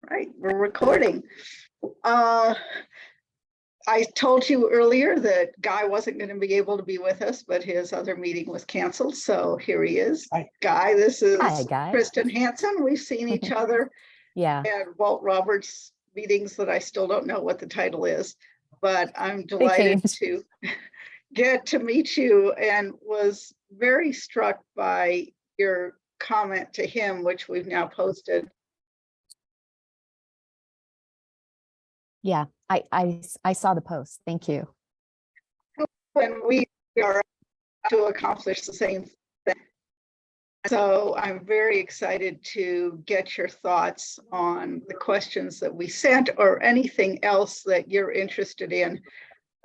Right. We're recording. I told you earlier that Guy wasn't going to be able to be with us, but his other meeting was canceled. So here he is. Hi. Guy, this is Hi, Guy. Kristen Hansen. We've seen each other Yeah. at Walt Roberts meetings that I still don't know what the title is, but I'm delighted to get to meet you and was very struck by your comment to him, which we've now posted. Yeah, I saw the post. Thank you. When we are to accomplish the same thing. So I'm very excited to get your thoughts on the questions that we sent or anything else that you're interested in.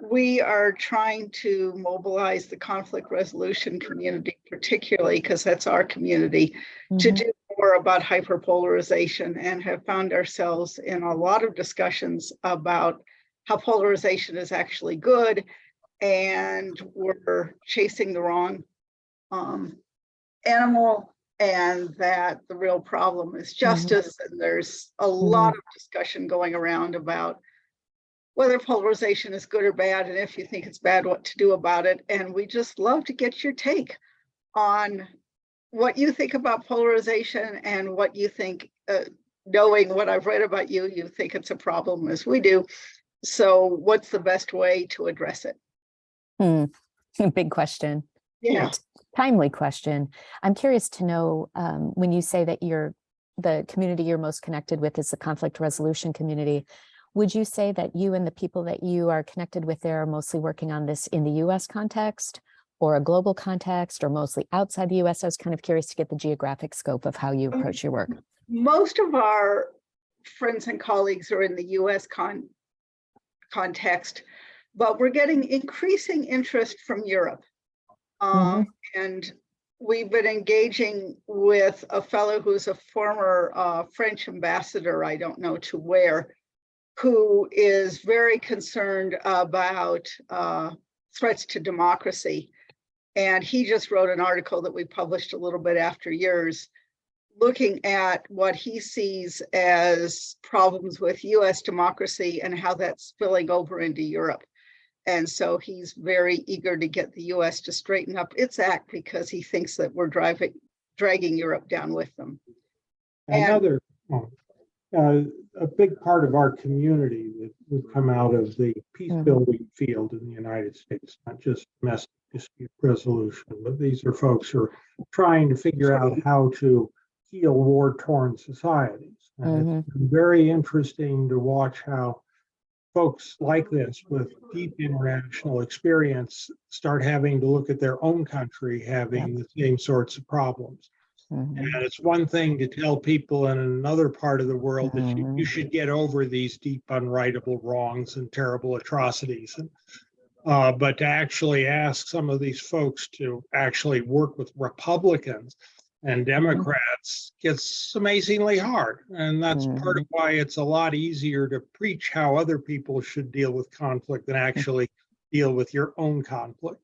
We are trying to mobilize the conflict resolution community, particularly because that's our community, to do more about hyperpolarization, and have found ourselves in a lot of discussions about how polarization is actually good, and we're chasing the wrong animal, and that the real problem is justice. And there's a lot of discussion going around about whether polarization is good or bad, and if you think it's bad, what to do about it. And we just love to get your take on what you think about polarization and what you think, knowing what I've read about you, you think it's a problem as we do. So what's the best way to address it? Big question. Yeah. Timely question. I'm curious to know, when you say that the community you're most connected with is the conflict resolution community, would you say that you and the people that you are connected with there are mostly working on this in the US context or a global context, or mostly outside the US? I was kind of curious to get the geographic scope of how you approach your work. Most of our friends and colleagues are in the US context, but we're getting increasing interest from Europe. And we've been engaging with a fellow who's a former French ambassador, I don't know to where, who is very concerned about threats to democracy. And he just wrote an article that we published a little bit after yours, looking at what he sees as problems with US democracy and how that's spilling over into Europe. And so he's very eager to get the US to straighten up its act, because he thinks that we're dragging Europe down with them. A big part of our community that would come out of the peace building field in the United States, not just domestic dispute resolution, but these are folks who are trying to figure out how to heal war-torn societies. And it's very interesting to watch how folks like this with deep international experience start having to look at their own country having the same sorts of problems. And it's one thing to tell people in another part of the world that you should get over these deep unrightable wrongs and terrible atrocities. But to actually ask some of these folks to actually work with Republicans and Democrats gets amazingly hard. And that's part of why it's a lot easier to preach how other people should deal with conflict than actually deal with your own conflict.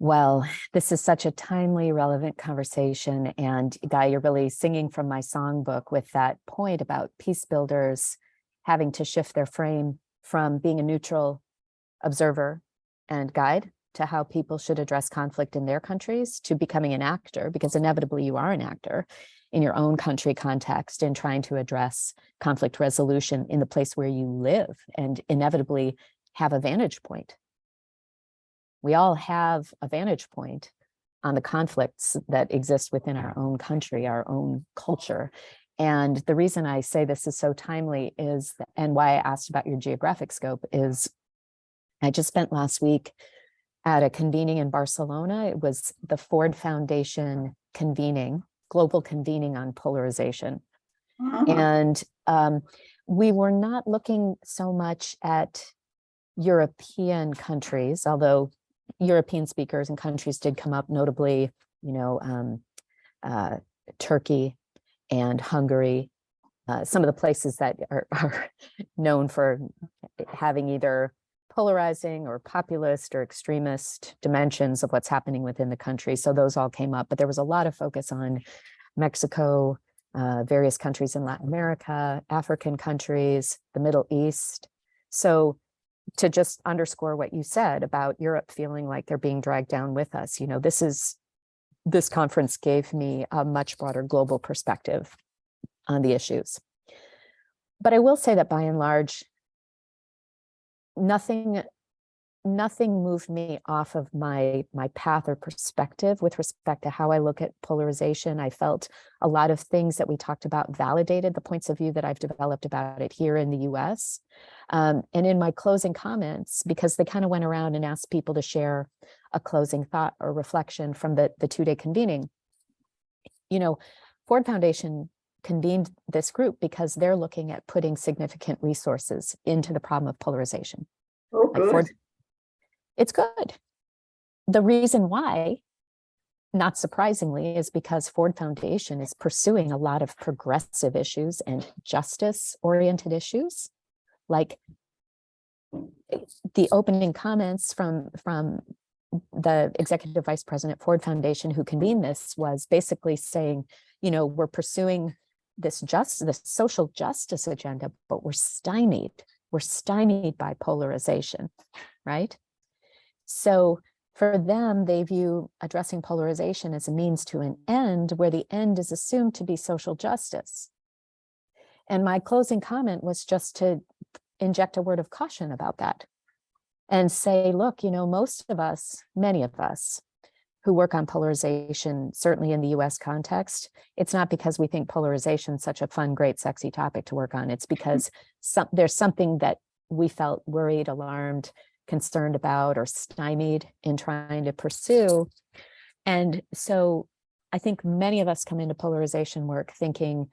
Well, this is such a timely, relevant conversation. And Guy, you're really singing from my songbook with that point about peace builders having to shift their frame from being a neutral observer and guide to how people should address conflict in their countries, to becoming an actor, because inevitably you are an actor in your own country context in trying to address conflict resolution in the place where you live, and inevitably have a vantage point. We all have a vantage point on the conflicts that exist within our own country, our own culture. And the reason I say this is so timely is, and why I asked about your geographic scope, is I just spent last week at a convening in Barcelona. It was the Ford Foundation convening, global convening on polarization. And we were not looking so much at European countries, although European speakers and countries did come up, notably, Turkey and Hungary, some of the places that are known for having either polarizing or populist or extremist dimensions of what's happening within the country. So those all came up, but there was a lot of focus on Mexico, various countries in Latin America, African countries, the Middle East. So to just underscore what you said about Europe feeling like they're being dragged down with us, this conference gave me a much broader global perspective on the issues. But I will say that by and large, nothing moved me off of my path or perspective with respect to how I look at polarization. I felt a lot of things that we talked about validated the points of view that I've developed about it here in the US. And in my closing comments, because they kind of went around and asked people to share a closing thought or reflection from the two-day convening, Ford Foundation convened this group because they're looking at putting significant resources into the problem of polarization. Oh, good. It's good. The reason why, not surprisingly, is because Ford Foundation is pursuing a lot of progressive issues and justice-oriented issues. Like the opening comments from the executive vice president Ford Foundation who convened this was basically saying, we're pursuing this social justice agenda, but we're stymied by polarization, right? So for them, they view addressing polarization as a means to an end, where the end is assumed to be social justice. And my closing comment was just to inject a word of caution about that and say, look, many of us who work on polarization, certainly in the US context, it's not because we think polarization is such a fun, great, sexy topic to work on. It's because there's something that we felt worried, alarmed, concerned about, or stymied in trying to pursue. And so I think many of us come into polarization work thinking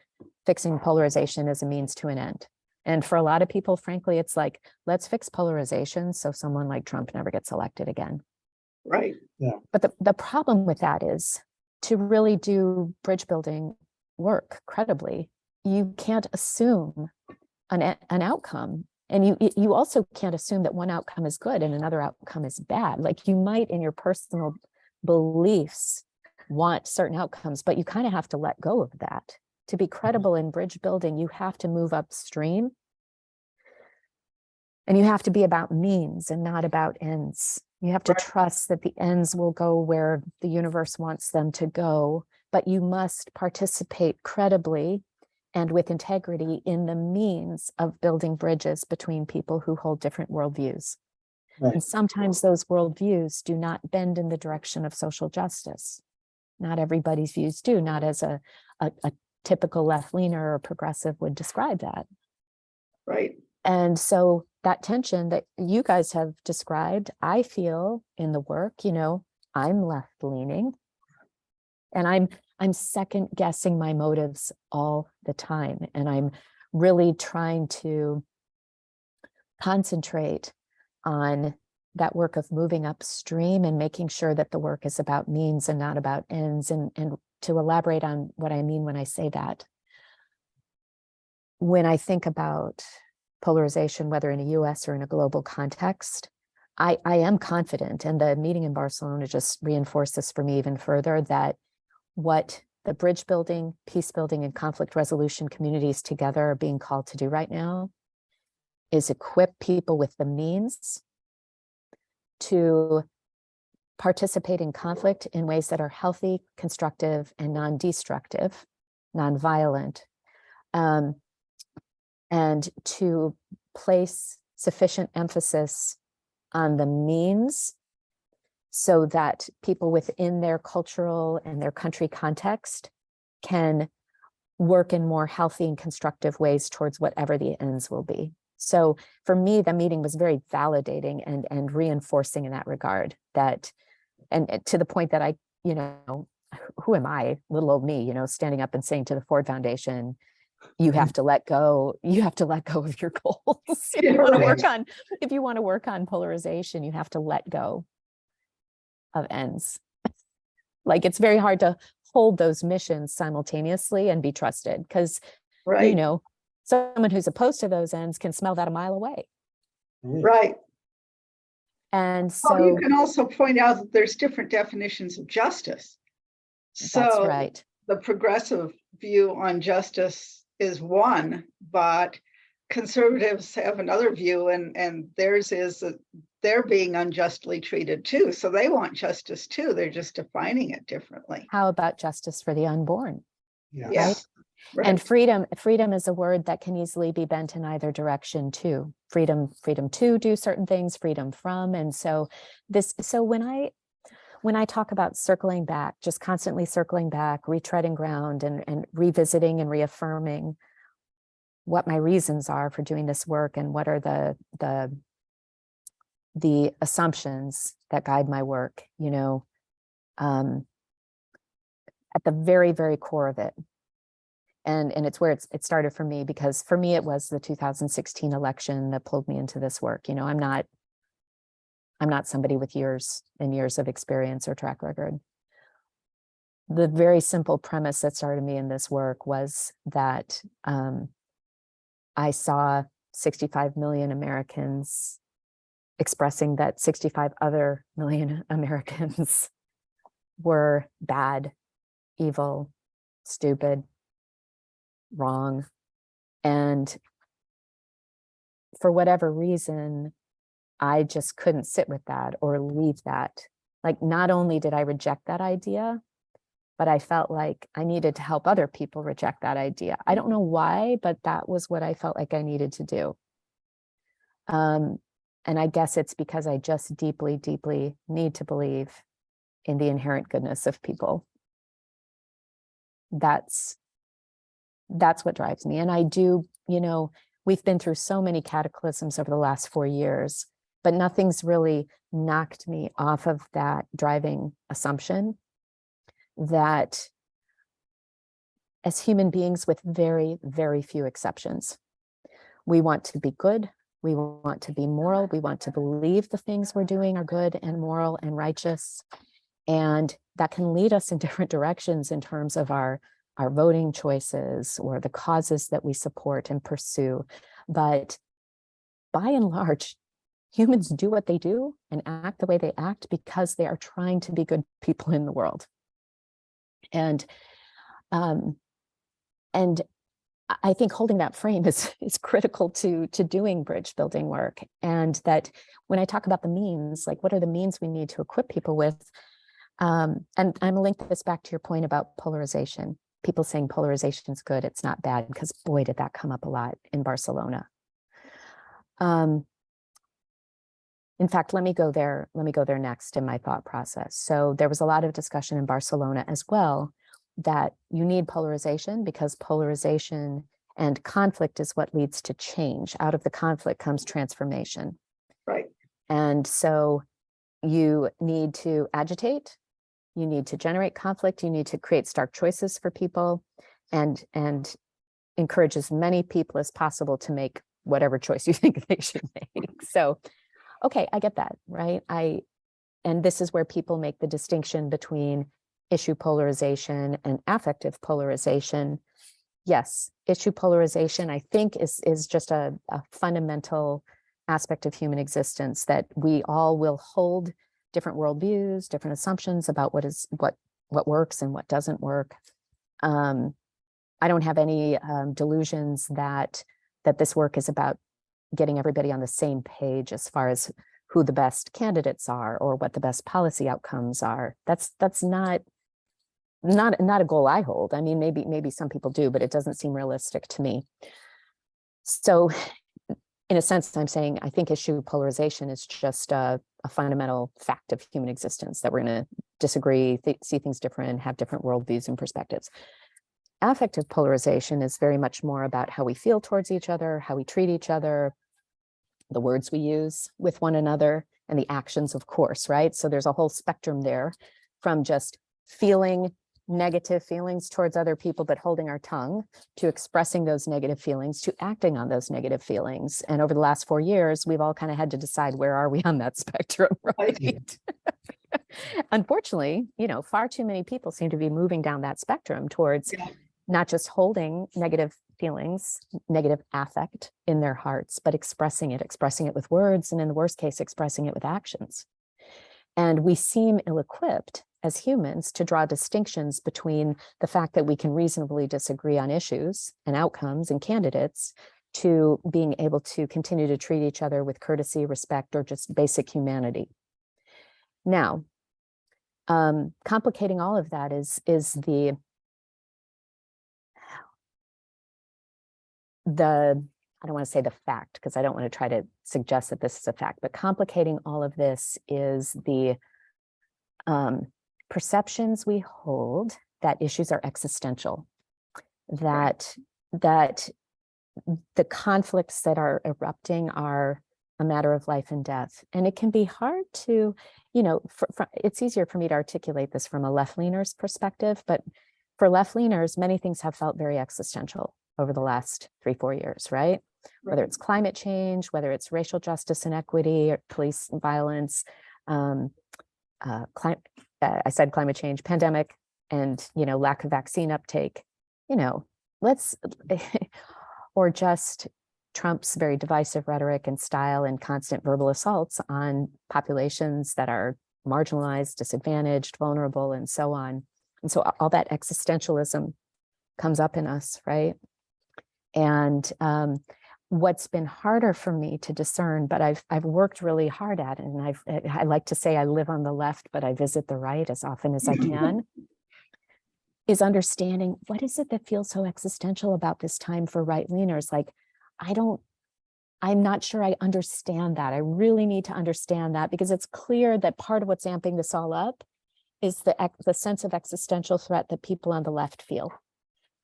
fixing polarization is a means to an end. And for a lot of people, frankly, it's like, let's fix polarization so someone like Trump never gets elected again. Right. Yeah. But the problem with that is, to really do bridge building work credibly, you can't assume an outcome. And you also can't assume that one outcome is good and another outcome is bad. Like, you might in your personal beliefs want certain outcomes, but you kind of have to let go of that. To be credible in bridge building, you have to move upstream. And you have to be about means and not about ends. You have to trust that the ends will go where the universe wants them to go, but you must participate credibly and with integrity in the means of building bridges between people who hold different worldviews. Right. And sometimes those worldviews do not bend in the direction of social justice. Not everybody's views do, not as a typical left-leaner or progressive would describe that. Right. And so that tension that you guys have described, I feel in the work, I'm left-leaning, and I'm second guessing my motives all the time. And I'm really trying to concentrate on that work of moving upstream and making sure that the work is about means and not about ends. And to elaborate on what I mean when I say that, when I think about polarization, whether in a US or in a global context, I am confident, and the meeting in Barcelona just reinforced this for me even further, that what the bridge building, peace building, and conflict resolution communities together are being called to do right now is equip people with the means to participate in conflict in ways that are healthy, constructive, and non-destructive, non-violent, and to place sufficient emphasis on the means so that people within their cultural and their country context can work in more healthy and constructive ways towards whatever the ends will be. So for me, the meeting was very validating and reinforcing in that regard, that, and to the point that I, who am I, little old me, standing up and saying to the Ford Foundation, you have to let go of your goals. If you want to work on polarization, you have to let go of ends. Like, it's very hard to hold those missions simultaneously and be trusted, because someone who's opposed to those ends can smell that a mile away. Right. And so you can also point out that there's different definitions of justice. So that's right. The progressive view on justice is one, but conservatives have another view, and theirs is that they're being unjustly treated too. So they want justice too. They're just defining it differently. How about justice for the unborn? Yeah. Yes. Right. And freedom is a word that can easily be bent in either direction too. Freedom to do certain things, freedom from. And so when I talk about circling back, just constantly circling back, retreading ground and revisiting and reaffirming what my reasons are for doing this work and what are the assumptions that guide my work, at the very, very core of it. And it's where it started for me, because for me, it was the 2016 election that pulled me into this work. I'm not somebody with years and years of experience or track record. The very simple premise that started me in this work was that I saw 65 million Americans expressing that 65 other million Americans were bad, evil, stupid, wrong. And for whatever reason, I just couldn't sit with that or leave that. Like, not only did I reject that idea, but I felt like I needed to help other people reject that idea. I don't know why, but that was what I felt like I needed to do. And I guess it's because I just deeply, deeply need to believe in the inherent goodness of people. That's what drives me. And I do, we've been through so many cataclysms over the last 4 years, but nothing's really knocked me off of that driving assumption that as human beings, with very, very few exceptions, we want to be good, we want to be moral, we want to believe the things we're doing are good and moral and righteous. And that can lead us in different directions in terms of our voting choices or the causes that we support and pursue. But by and large, humans do what they do and act the way they act because they are trying to be good people in the world. And I think holding that frame is critical to doing bridge building work. And that when I talk about the means, like what are the means we need to equip people with? And I'm gonna link this back to your point about polarization. People saying polarization is good, it's not bad, because boy, did that come up a lot in Barcelona. In fact, let me go there next in my thought process. So there was a lot of discussion in Barcelona as well that you need polarization because polarization and conflict is what leads to change. Out of the conflict comes transformation. Right. And so you need to agitate, you need to generate conflict, you need to create stark choices for people and encourage as many people as possible to make whatever choice you think they should make. So, okay, I get that, right? And this is where people make the distinction between issue polarization and affective polarization. Yes, issue polarization, I think, is just a fundamental aspect of human existence, that we all will hold different worldviews, different assumptions about what works and what doesn't work. I don't have any delusions that this work is about getting everybody on the same page as far as who the best candidates are or what the best policy outcomes are. That's not a goal I hold. I mean, maybe some people do, but it doesn't seem realistic to me. So in a sense, I'm saying I think issue polarization is just a fundamental fact of human existence, that we're going to disagree, see things different, have different worldviews and perspectives. Affective polarization is very much more about how we feel towards each other, how we treat each other, the words we use with one another, and the actions, of course, right? So there's a whole spectrum there, from just feeling negative feelings towards other people, but holding our tongue, to expressing those negative feelings, to acting on those negative feelings. And over the last 4 years, we've all kind of had to decide, where are we on that spectrum, right? Unfortunately, far too many people seem to be moving down that spectrum towards not just holding negative feelings, negative affect in their hearts, but expressing it with words, and in the worst case, expressing it with actions. And we seem ill-equipped as humans to draw distinctions between the fact that we can reasonably disagree on issues and outcomes and candidates, to being able to continue to treat each other with courtesy, respect, or just basic humanity. Now, complicating all of that is the I don't want to say the fact, because I don't want to try to suggest that this is a fact, but complicating all of this is the perceptions we hold that issues are existential, that the conflicts that are erupting are a matter of life and death. And it can be hard to, it's easier for me to articulate this from a left-leaner's perspective, but for left-leaners, many things have felt very existential over the last 3-4 years, right? Whether it's climate change, whether it's racial justice and equity, or police violence, I said climate change, pandemic, and, lack of vaccine uptake, or just Trump's very divisive rhetoric and style and constant verbal assaults on populations that are marginalized, disadvantaged, vulnerable, and so on. And so all that existentialism comes up in us, right? And what's been harder for me to discern, but I've worked really hard at it, and I like to say I live on the left, but I visit the right as often as I can, is understanding what is it that feels so existential about this time for right-leaners. Like, I'm not sure I understand that. I really need to understand that, because it's clear that part of what's amping this all up is the sense of existential threat that people on the left feel.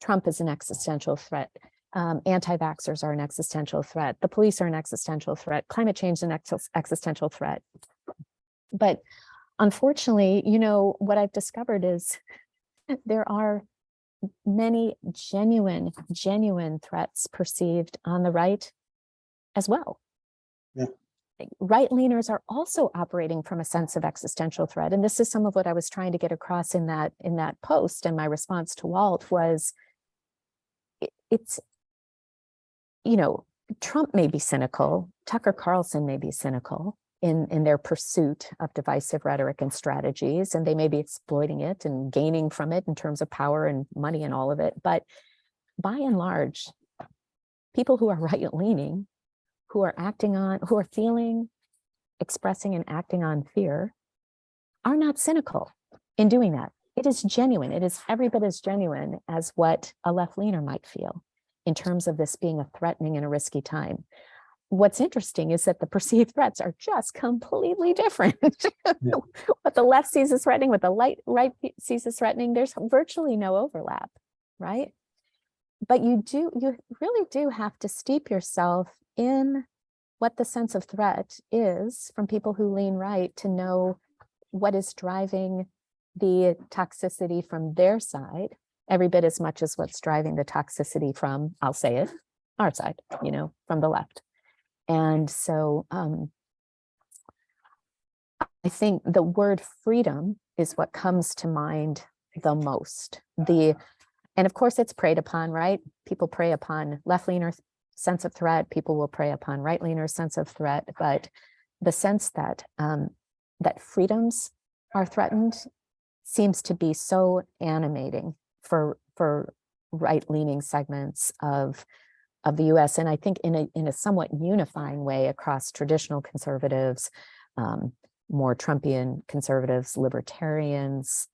Trump is an existential threat. Anti-vaxxers are an existential threat. The police are an existential threat. Climate change is an existential threat. But unfortunately, what I've discovered is there are many genuine threats perceived on the right as well. Yeah. Right-leaners are also operating from a sense of existential threat. And this is some of what I was trying to get across in that post, and my response to Walt was, it's, Trump may be cynical, Tucker Carlson may be cynical in their pursuit of divisive rhetoric and strategies, and they may be exploiting it and gaining from it in terms of power and money and all of it. But by and large, people who are right-leaning, who are feeling, expressing, and acting on fear, are not cynical in doing that. It is genuine. It is every bit as genuine as what a left-leaner might feel in terms of this being a threatening and a risky time. What's interesting is that the perceived threats are just completely different. Yeah. What the left sees as threatening, what the right sees as threatening, there's virtually no overlap, right? But you really do have to steep yourself in what the sense of threat is from people who lean right to know what is driving the toxicity from their side, every bit as much as what's driving the toxicity from, I'll say it, our side, from the left. And so I think the word freedom is what comes to mind the most. And of course it's preyed upon, right? People prey upon left-leaner sense of threat. People will prey upon right-leaner sense of threat. But the sense that that freedoms are threatened seems to be so animating for right-leaning segments of the US, and I think in a somewhat unifying way across traditional conservatives, more Trumpian conservatives, libertarians,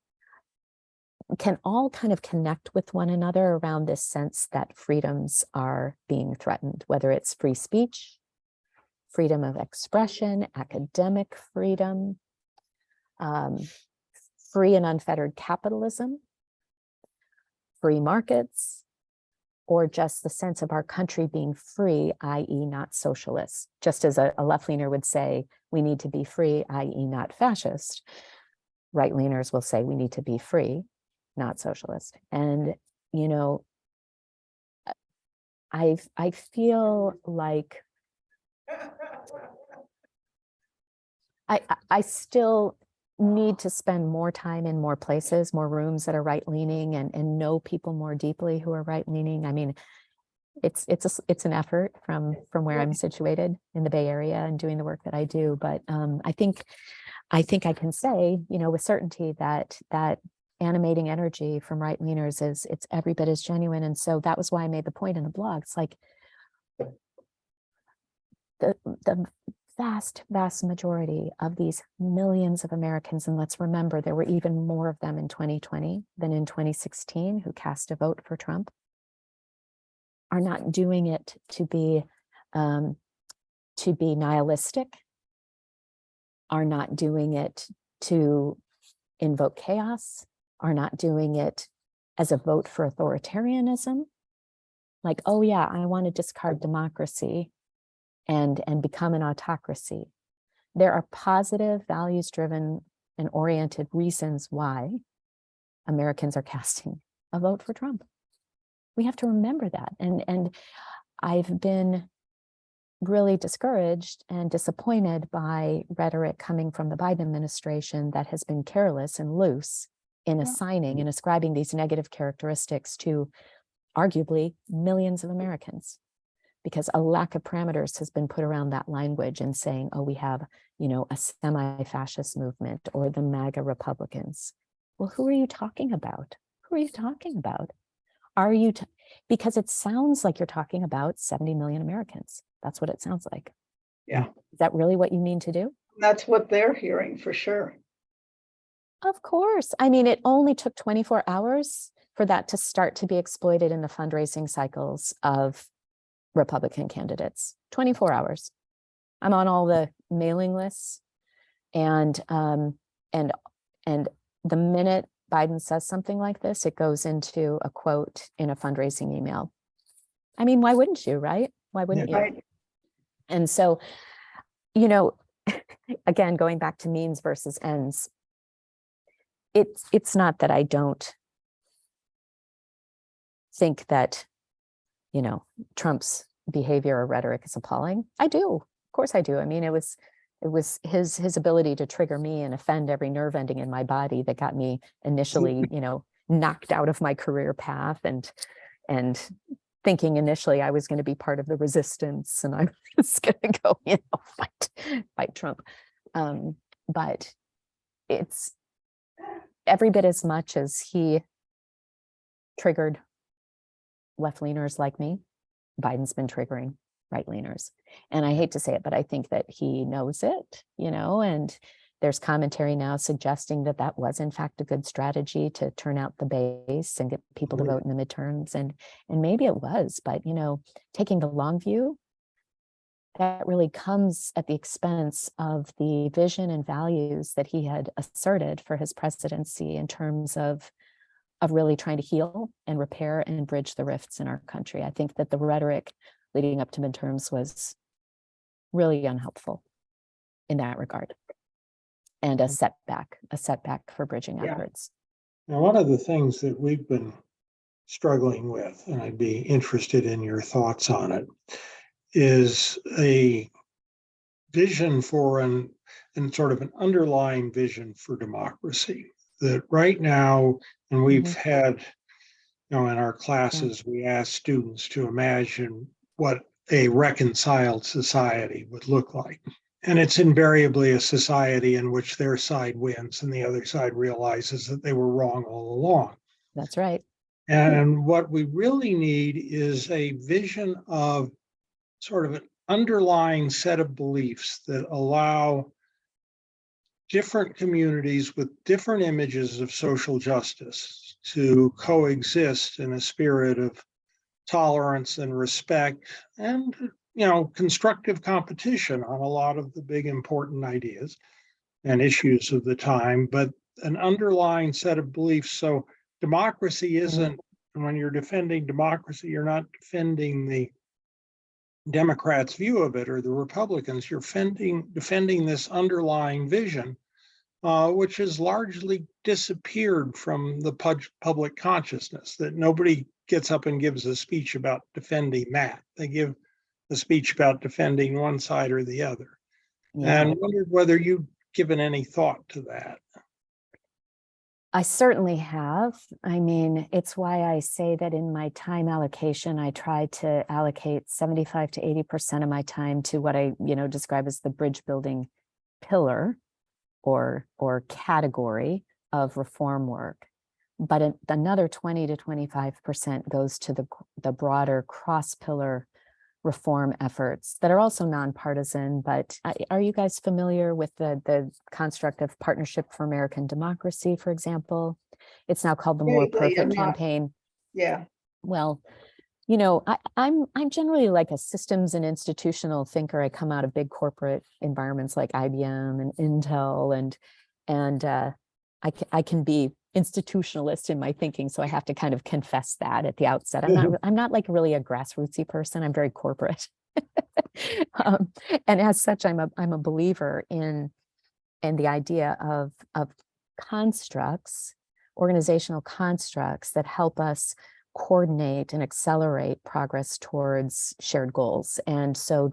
can all kind of connect with one another around this sense that freedoms are being threatened, whether it's free speech, freedom of expression, academic freedom, free and unfettered capitalism, free markets, or just the sense of our country being free, i.e. not socialist. Just as a left-leaner would say, we need to be free, i.e. not fascist, right-leaners will say we need to be free, not socialist. And, I feel like I still need to spend more time in more places, more rooms that are right-leaning, and know people more deeply who are right-leaning. I mean, it's an effort from where I'm situated in the Bay Area and doing the work that I do. But I think I can say, with certainty that animating energy from right-leaners it's every bit as genuine. And so that was why I made the point in the blog. It's like the vast majority of these millions of Americans, and let's remember there were even more of them in 2020 than in 2016 who cast a vote for Trump, are not doing it to be nihilistic, are not doing it to invoke chaos, are not doing it as a vote for authoritarianism. Like, oh yeah, I want to discard democracy and become an autocracy. There are positive, values-driven and oriented reasons why Americans are casting a vote for Trump. We have to remember that. And I've been really discouraged and disappointed by rhetoric coming from the Biden administration that has been careless and loose in assigning and ascribing these negative characteristics to arguably millions of Americans, because a lack of parameters has been put around that language and saying, oh, we have, a semi-fascist movement or the MAGA Republicans. Well, who are you talking about? Who are you talking about? Are you, because it sounds like you're talking about 70 million Americans. That's what it sounds like. Yeah. Is that really what you mean to do? That's what they're hearing for sure. Of course. I mean, it only took 24 hours for that to start to be exploited in the fundraising cycles of Republican candidates. 24 hours. I'm on all the mailing lists, and the minute Biden says something like this, it goes into a quote in a fundraising email. I mean, why wouldn't you, right? Why wouldn't you? Right. And so, again, going back to means versus ends, it's not that I don't think that, Trump's behavior or rhetoric is appalling. I do. Of course I do. I mean, it was his ability to trigger me and offend every nerve ending in my body that got me initially, knocked out of my career path and thinking initially I was going to be part of the resistance and I was going to go, fight Trump. But it's every bit as much as he triggered left-leaners like me, Biden's been triggering right-leaners. And I hate to say it, but I think that he knows it, and there's commentary now suggesting that that was in fact a good strategy to turn out the base and get people to vote in the midterms. And maybe it was, but taking the long view, that really comes at the expense of the vision and values that he had asserted for his presidency in terms of really trying to heal and repair and bridge the rifts in our country. I think that the rhetoric leading up to midterms was really unhelpful in that regard, and a setback for bridging efforts. Now, one of the things that we've been struggling with, and I'd be interested in your thoughts on it, is a vision for and sort of an underlying vision for democracy. That right now, and we've had, in our classes, we ask students to imagine what a reconciled society would look like. And it's invariably a society in which their side wins and the other side realizes that they were wrong all along. That's right. And what we really need is a vision of sort of an underlying set of beliefs that allow different communities with different images of social justice to coexist in a spirit of tolerance and respect and, constructive competition on a lot of the big important ideas and issues of the time, but an underlying set of beliefs. So democracy isn't, when you're defending democracy, you're not defending the Democrats' view of it or the Republicans. You're defending this underlying vision, which has largely disappeared from the public consciousness, that nobody gets up and gives a speech about defending that. They give a speech about defending one side or the other. Yeah. And I wondered whether you've given any thought to that. I certainly have. I mean, it's why I say that in my time allocation, I try to allocate 75 to 80% of my time to what I, describe as the bridge building pillar or category of reform work. But another 20 to 25% goes to the broader cross-pillar reform efforts that are also nonpartisan. But are you guys familiar with the construct of Partnership for American Democracy, for example? It's now called the More Perfect Campaign. Yeah. Well, I'm generally like a systems and institutional thinker. I come out of big corporate environments like IBM and Intel, and I can be institutionalist in my thinking, so I have to kind of confess that at the outset. I'm not like really a grassrootsy person. I'm very corporate, and as such, I'm a believer in the idea of constructs, organizational constructs that help us coordinate and accelerate progress towards shared goals. And so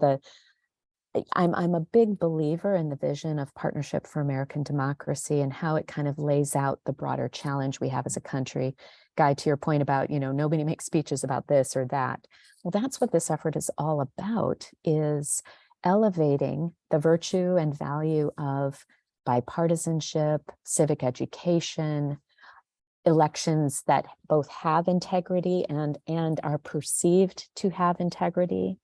I'm a big believer in the vision of Partnership for American Democracy and how it kind of lays out the broader challenge we have as a country. Guy, to your point about, nobody makes speeches about this or that. Well, that's what this effort is all about, is elevating the virtue and value of bipartisanship, civic education, elections that both have integrity and are perceived to have integrity,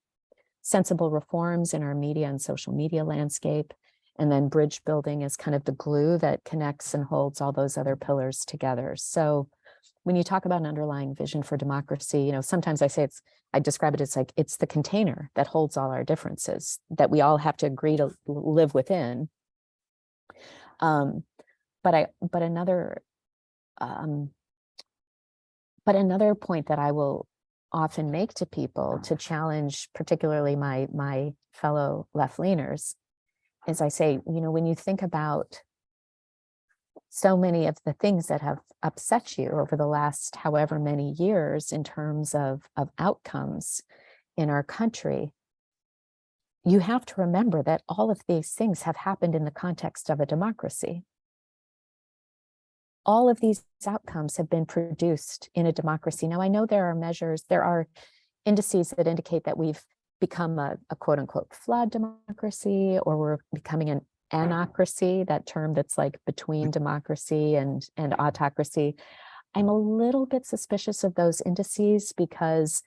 sensible reforms in our media and social media landscape, and then bridge building is kind of the glue that connects and holds all those other pillars together. So when you talk about an underlying vision for democracy, sometimes I describe it as like, it's the container that holds all our differences that we all have to agree to live within. But another point that I will often make to people to challenge, particularly my fellow left-leaners, is I say, when you think about so many of the things that have upset you over the last however many years in terms of outcomes in our country, you have to remember that all of these things have happened in the context of a democracy. All of these outcomes have been produced in a democracy. Now, I know there are indices that indicate that we've become a quote unquote flawed democracy, or we're becoming an anocracy, that term that's like between democracy and autocracy. I'm a little bit suspicious of those indices because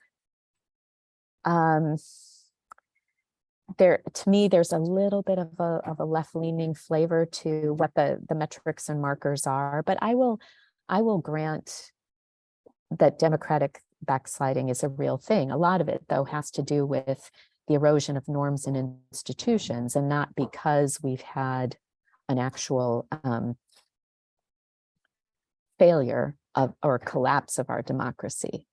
to me, there's a little bit of a left-leaning flavor to what the metrics and markers are. But I will grant that democratic backsliding is a real thing. A lot of it, though, has to do with the erosion of norms and institutions, and not because we've had an actual failure or collapse of our democracy.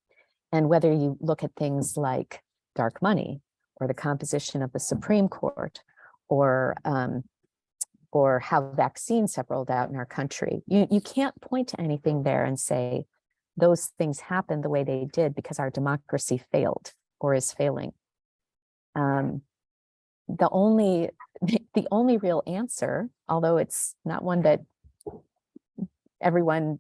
And whether you look at things like dark money, or the composition of the Supreme Court, or how vaccines have rolled out in our country, you can't point to anything there and say those things happened the way they did because our democracy failed or is failing. The only real answer, although it's not one that everyone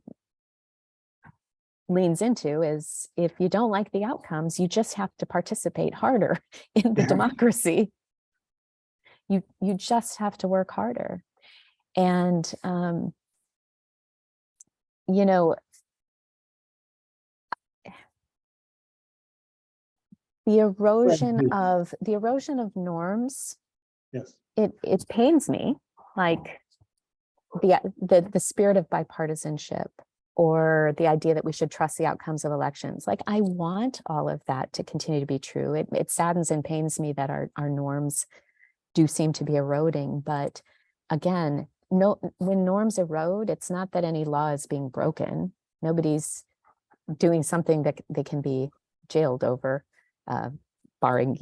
leans into, is if you don't like the outcomes, you just have to participate harder in the democracy. You just have to work harder. And the erosion of norms, yes, it pains me, like the spirit of bipartisanship, or the idea that we should trust the outcomes of elections. Like, I want all of that to continue to be true. It saddens and pains me that our norms do seem to be eroding. But again, when norms erode, it's not that any law is being broken. Nobody's doing something that they can be jailed over, barring,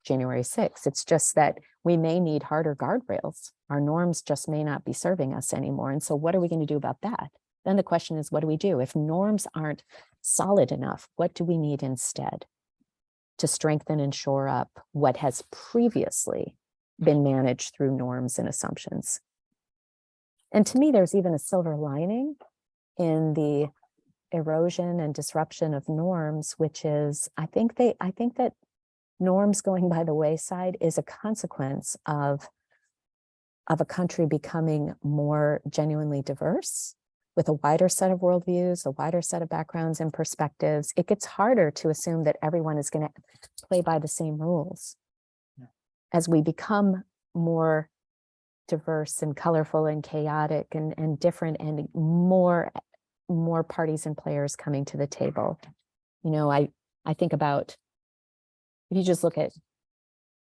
January 6th. It's just that we may need harder guardrails. Our norms just may not be serving us anymore. And so what are we going to do about that? Then the question is, what do we do? If norms aren't solid enough, what do we need instead to strengthen and shore up what has previously been managed through norms and assumptions? And to me, there's even a silver lining in the erosion and disruption of norms, which is, I think that norms going by the wayside is a consequence of a country becoming more genuinely diverse with a wider set of worldviews, a wider set of backgrounds and perspectives. It gets harder to assume that everyone is going to play by the same rules. Yeah. As we become more diverse and colorful and chaotic and different, and more parties and players coming to the table. You know, I think about, if you just look at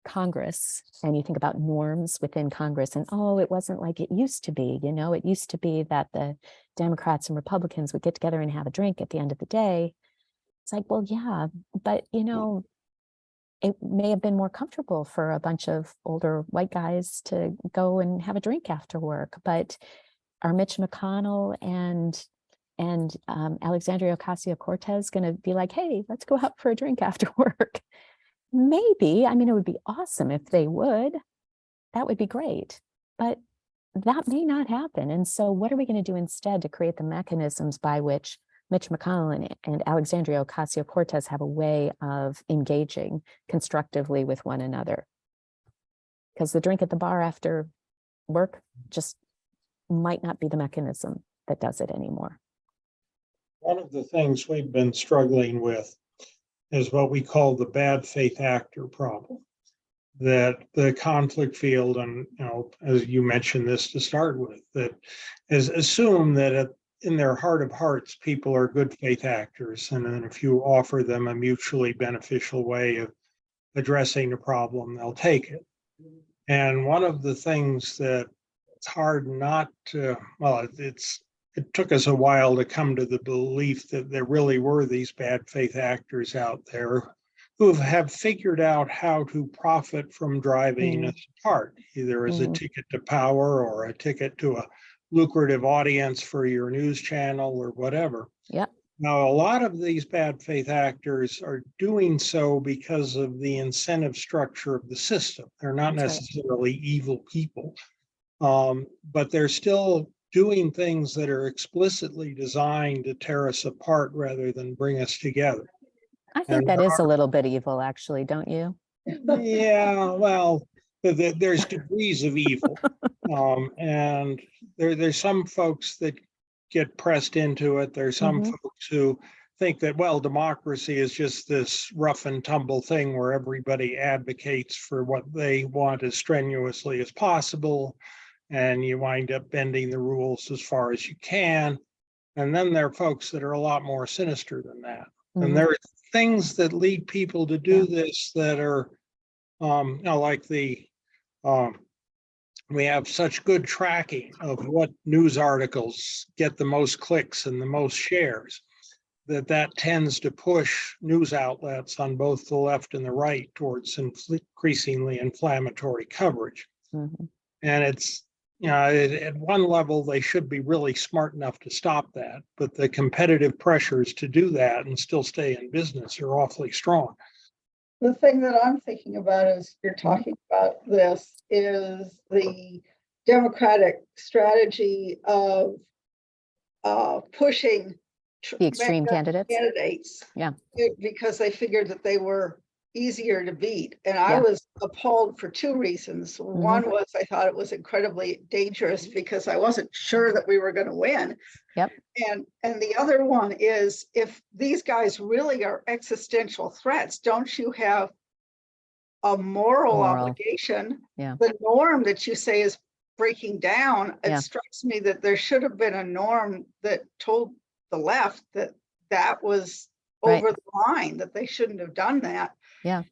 Congress and you think about norms within Congress, and oh, it wasn't like it used to be. You know, it used to be that the Democrats and Republicans would get together and have a drink at the end of the day. It's like, well, yeah, but you know, it may have been more comfortable for a bunch of older white guys to go and have a drink after work. But are Mitch McConnell and Alexandria Ocasio-Cortez going to be like, hey, let's go out for a drink after work? Maybe. I mean, it would be awesome if they would. That would be great. But that may not happen. And so what are we going to do instead to create the mechanisms by which Mitch McConnell and Alexandria Ocasio-Cortez have a way of engaging constructively with one another? Because the drink at the bar after work just might not be the mechanism that does it anymore. One of the things we've been struggling with is what we call the bad faith actor problem. That the conflict field, and you know, as you mentioned this to start with, that is assume that in their heart of hearts, people are good faith actors, and then if you offer them a mutually beneficial way of addressing a problem, they'll take it. And one of the things that it's hard not to, well, it took us a while to come to the belief that there really were these bad faith actors out there who have figured out how to profit from driving us apart, either as a ticket to power or a ticket to a lucrative audience for your news channel or whatever. Yeah. Now, a lot of these bad faith actors are doing so because of the incentive structure of the system. They're not necessarily evil people, but they're still doing things that are explicitly designed to tear us apart rather than bring us together. I think that is a little bit evil, actually, don't you? Yeah, well, there's degrees of evil. And there's some folks that get pressed into it. There's some folks who think that, well, democracy is just this rough and tumble thing where everybody advocates for what they want as strenuously as possible, and you wind up bending the rules as far as you can. And then there are folks that are a lot more sinister than that. And there are things that lead people to do this that are, you know, like we have such good tracking of what news articles get the most clicks and the most shares, that tends to push news outlets on both the left and the right towards increasingly inflammatory coverage. And it's, you know, at one level, they should be really smart enough to stop that, but the competitive pressures to do that and still stay in business are awfully strong. The thing that I'm thinking about as you're talking about this is the Democratic strategy of pushing the extreme candidates. Yeah, because they figured that they were easier to beat. And I was appalled for two reasons. One was I thought it was incredibly dangerous because I wasn't sure that we were going to win. Yep. And the other one is, if these guys really are existential threats, don't you have a moral obligation? Yeah. The norm that you say is breaking down, it strikes me that there should have been a norm that told the left that that was over the line, that they shouldn't have done that. Yeah.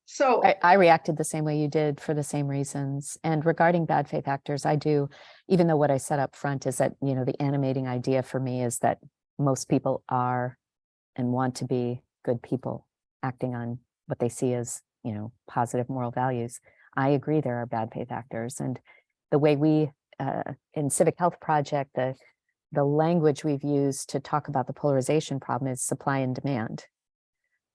So I reacted the same way you did for the same reasons. And regarding bad faith actors, I do, even though what I said up front is that, you know, the animating idea for me is that most people are and want to be good people acting on what they see as, you know, positive moral values. I agree there are bad faith actors. And the way we, in Civic Health Project, the language we've used to talk about the polarization problem is supply and demand.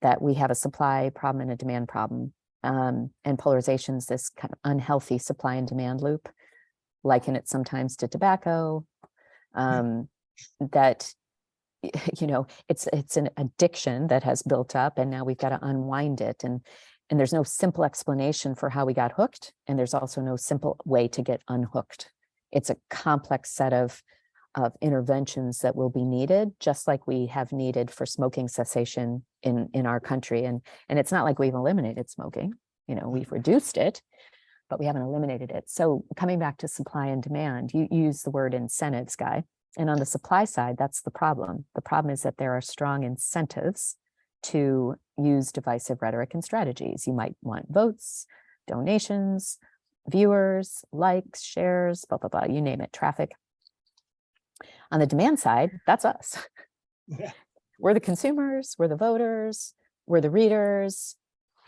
That we have a supply problem and a demand problem. And polarization is this kind of unhealthy supply and demand loop. Liken it sometimes to tobacco. that, you know, it's an addiction that has built up, and now we've got to unwind it. And there's no simple explanation for how we got hooked. And there's also no simple way to get unhooked. It's a complex set of interventions that will be needed, just like we have needed for smoking cessation in our country. And it's not like we've eliminated smoking, you know, we've reduced it, but we haven't eliminated it. So coming back to supply and demand, you use the word incentives, Guy. And on the supply side, that's the problem. The problem is that there are strong incentives to use divisive rhetoric and strategies. You might want votes, donations, viewers, likes, shares, blah, blah, blah, you name it, traffic. On the demand side, that's us. Yeah. We're the consumers, we're the voters, we're the readers,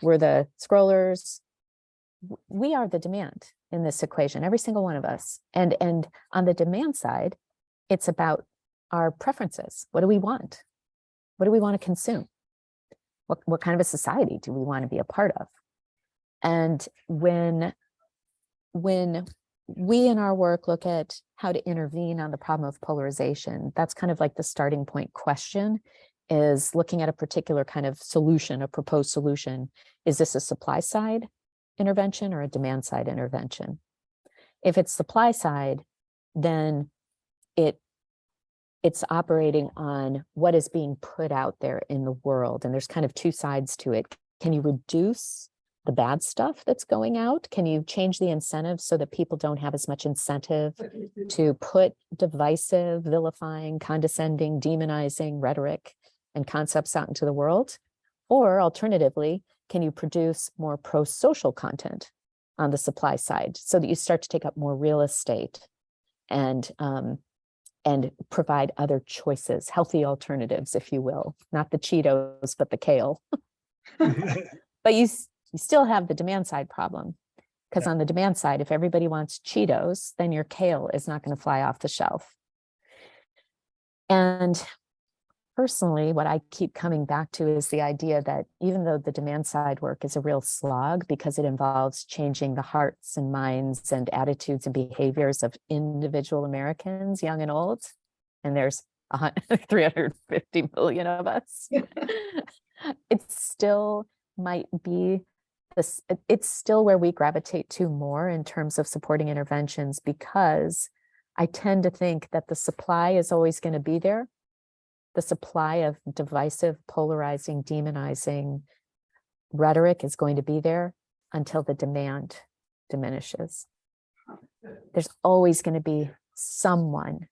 we're the scrollers. We are the demand in this equation, every single one of us. And on the demand side, it's about our preferences. What do we want? What do we want to consume? What kind of a society do we want to be a part of? And when we in our work look at how to intervene on the problem of polarization, that's kind of like the starting point question, is looking at a particular kind of solution, a proposed solution. Is this a supply side intervention or a demand side intervention? If it's supply side, then it's operating on what is being put out there in the world. And there's kind of two sides to it. Can you reduce the bad stuff that's going out? Can you change the incentives so that people don't have as much incentive to put divisive, vilifying, condescending, demonizing rhetoric and concepts out into the world? Or alternatively, can you produce more pro-social content on the supply side so that you start to take up more real estate and provide other choices, healthy alternatives, if you will, not the Cheetos, but the kale. But you still have the demand side problem, because on the demand side, if everybody wants Cheetos, then your kale is not going to fly off the shelf. And personally, what I keep coming back to is the idea that even though the demand side work is a real slog, because it involves changing the hearts and minds and attitudes and behaviors of individual Americans, young and old, and there's 350 million of us, it still might be this, it's still where we gravitate to more in terms of supporting interventions, because I tend to think that the supply is always going to be there. The supply of divisive, polarizing, demonizing rhetoric is going to be there until the demand diminishes. There's always going to be someone.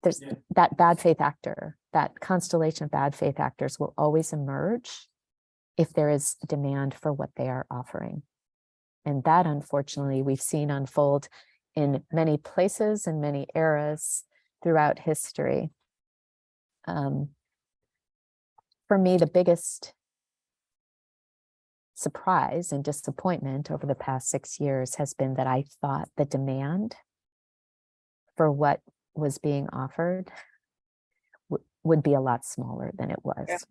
There's that bad faith actor, that constellation of bad faith actors will always emerge if there is demand for what they are offering. And that, unfortunately, we've seen unfold in many places and many eras throughout history. For me, the biggest surprise and disappointment over the past 6 years has been that I thought the demand for what was being offered would be a lot smaller than it was.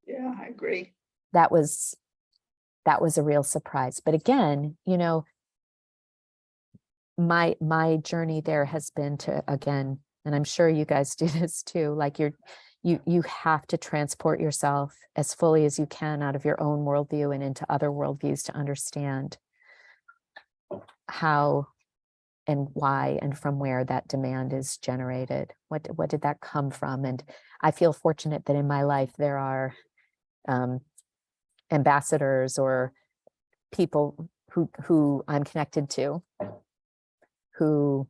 Yeah, I agree. That was a real surprise. But again, you know, my journey there has been to, again, and I'm sure you guys do this too, like you have to transport yourself as fully as you can out of your own worldview and into other worldviews to understand how and why and from where that demand is generated. What did that come from? And I feel fortunate that in my life there are ambassadors or people who I'm connected to who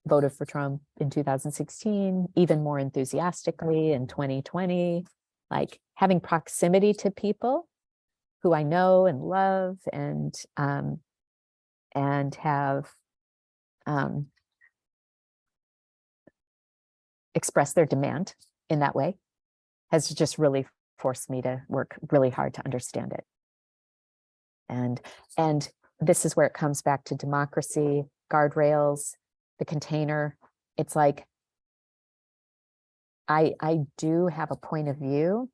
voted for Trump in 2016, even more enthusiastically in 2020, like having proximity to people who I know and love and have expressed their demand in that way has just really forced me to work really hard to understand it. And this is where it comes back to democracy, guardrails, the container. It's like, I do have a point of view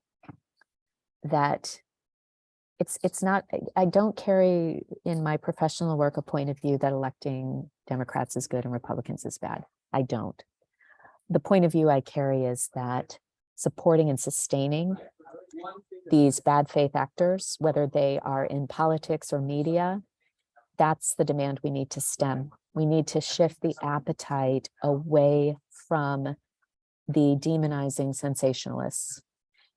that it's not, I don't carry in my professional work a point of view that electing Democrats is good and Republicans is bad. I don't. the point of view I carry is that supporting and sustaining these bad faith actors, whether they are in politics or media, that's the demand we need to stem. We need to shift the appetite away from the demonizing sensationalists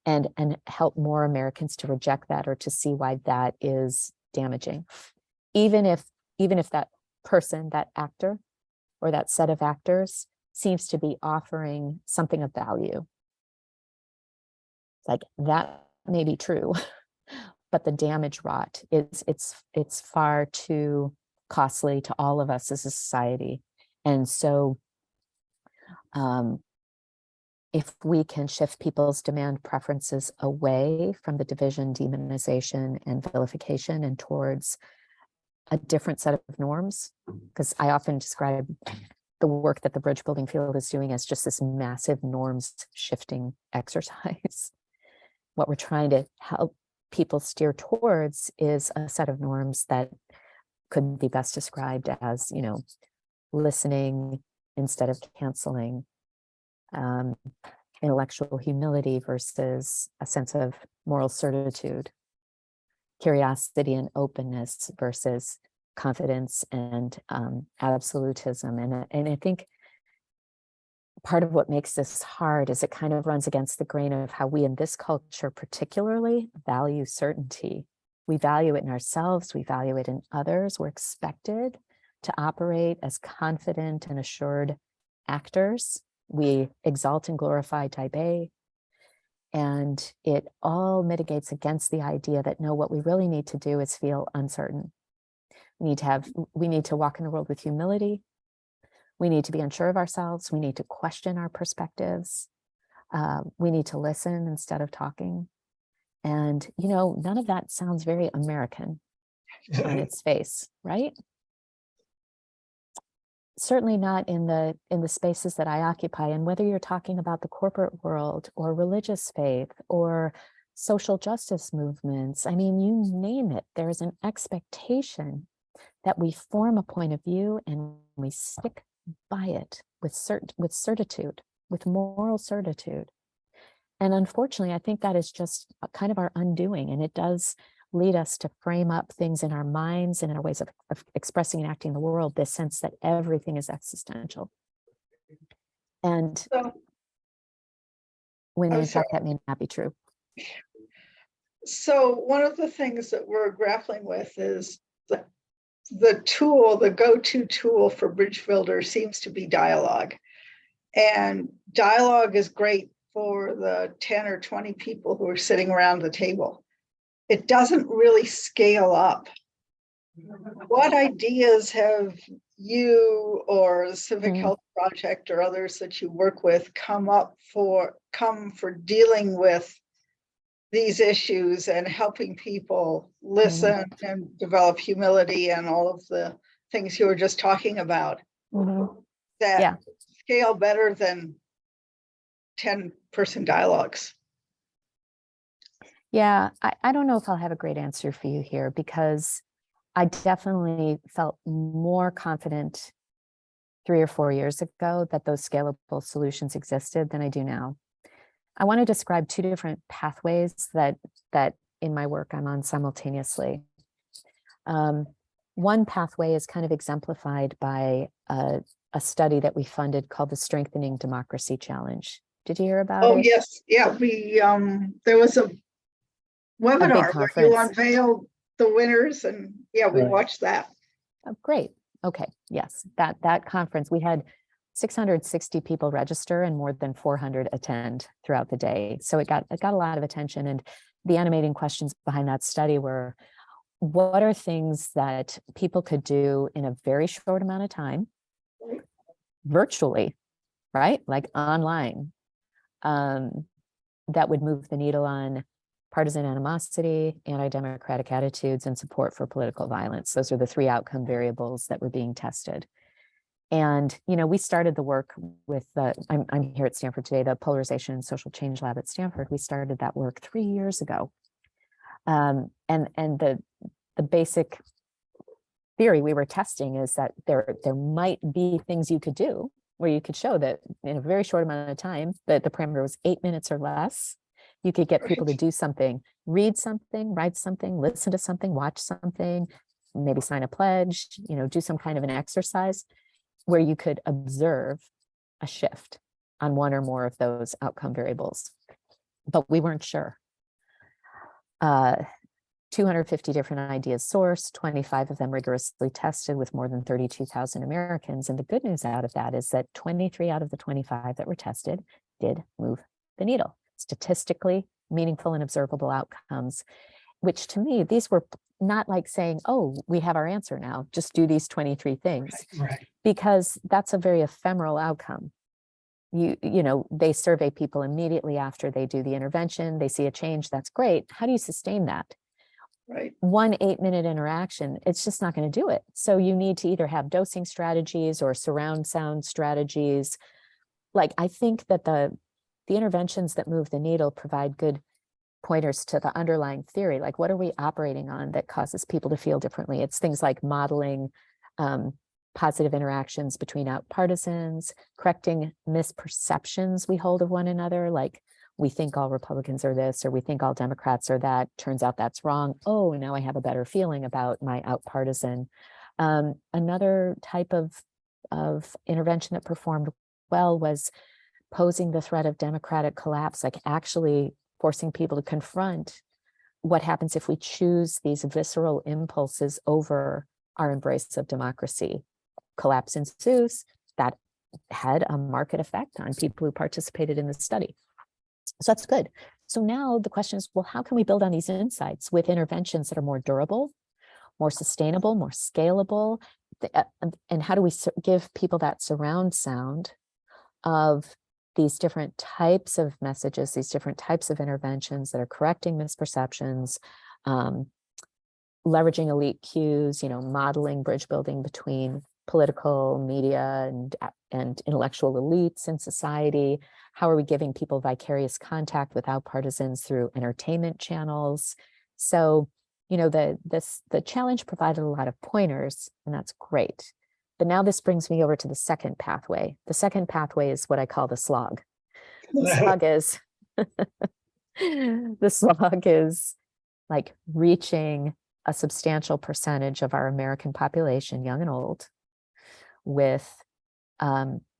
and help more Americans to reject that or to see why that is damaging. Even if that person, that actor, or that set of actors seems to be offering something of value. Like that may be true, but the damage wrought it's far too costly to all of us as a society. And so if we can shift people's demand preferences away from the division, demonization, and vilification and towards a different set of norms, because I often describe the work that the bridge building field is doing as just this massive norms shifting exercise. What we're trying to help people steer towards is a set of norms that could be best described as, listening instead of canceling, intellectual humility versus a sense of moral certitude, curiosity and openness versus confidence and absolutism. And I think part of what makes this hard is it kind of runs against the grain of how we in this culture particularly value certainty. We value it in ourselves, we value it in others. We're expected to operate as confident and assured actors. We exalt and glorify type A. And it all mitigates against the idea that no, what we really need to do is feel uncertain. We need to walk in the world with humility. We need to be unsure of ourselves. We need to question our perspectives. We need to listen instead of talking. And, none of that sounds very American on its face, right? Certainly not in the spaces that I occupy. And whether you're talking about the corporate world or religious faith or social justice movements, I mean, you name it, there is an expectation that we form a point of view and we stick by it with certitude, with moral certitude. And unfortunately, I think that is just kind of our undoing. And it does lead us to frame up things in our minds and in our ways of expressing and acting in the world, this sense that everything is existential. And when in fact that may not be true. So one of the things that we're grappling with is the go-to tool for bridge builders seems to be dialogue. And dialogue is great for the 10 or 20 people who are sitting around the table. It doesn't really scale up. What ideas have you or the Civic Health Project or others that you work with come for dealing with these issues and helping people listen and develop humility and all of the things you were just talking about that scale better than 10-person dialogues? Yeah, I don't know if I'll have a great answer for you here, because I definitely felt more confident 3 or 4 years ago that those scalable solutions existed than I do now. I want to describe 2 different pathways that in my work I'm on simultaneously. One pathway is kind of exemplified by a study that we funded called the Strengthening Democracy Challenge. Did you hear about it? Oh, yes. Yeah, we there was a webinar where you unveiled the winners, and we watched that. Oh, great. Okay. Yes, that conference, we had 660 people register and more than 400 attend throughout the day. So it got a lot of attention. And the animating questions behind that study were, what are things that people could do in a very short amount of time, virtually, right? Like online, that would move the needle on partisan animosity, anti-democratic attitudes, and support for political violence. Those are the 3 outcome variables that were being tested. And, we started the work with I'm here at Stanford today, the Polarization and Social Change Lab at Stanford. We started that work 3 years ago. And the basic theory we were testing is that there might be things you could do where you could show that in a very short amount of time, that the parameter was 8 minutes or less, you could get people to do something, read something, write something, listen to something, watch something, maybe sign a pledge, do some kind of an exercise where you could observe a shift on one or more of those outcome variables. But we weren't sure. 250 different ideas sourced, 25 of them rigorously tested with more than 32,000 Americans. And the good news out of that is that 23 out of the 25 that were tested did move the needle. Statistically meaningful and observable outcomes, which to me, these were not like saying, oh, we have our answer now, just do these 23 things, Right. because that's a very ephemeral outcome. They survey people immediately after they do the intervention, they see a change, that's great. How do you sustain that? Right. 1 8-minute interaction, it's just not going to do it. So you need to either have dosing strategies or surround sound strategies. Like, I think that the interventions that move the needle provide good pointers to the underlying theory. Like, what are we operating on that causes people to feel differently? It's things like modeling positive interactions between outpartisans, correcting misperceptions we hold of one another, like we think all Republicans are this, or we think all Democrats are that. Turns out that's wrong. Oh, now I have a better feeling about my outpartisan. Another type of intervention that performed well was posing the threat of democratic collapse, like actually forcing people to confront what happens if we choose these visceral impulses over our embrace of democracy. Collapse ensues. That had a marked effect on people who participated in the study. So that's good. So now the question is, well, how can we build on these insights with interventions that are more durable, more sustainable, more scalable? And how do we give people that surround sound of these different types of messages, these different types of interventions that are correcting misperceptions, leveraging elite cues, modeling bridge building between political, media, and intellectual elites in society? How are we giving people vicarious contact with outpartisans through entertainment channels? So, the challenge provided a lot of pointers, and that's great. But now this brings me over to the second pathway. The second pathway is what I call the slog. The slog is like reaching a substantial percentage of our American population, young and old, with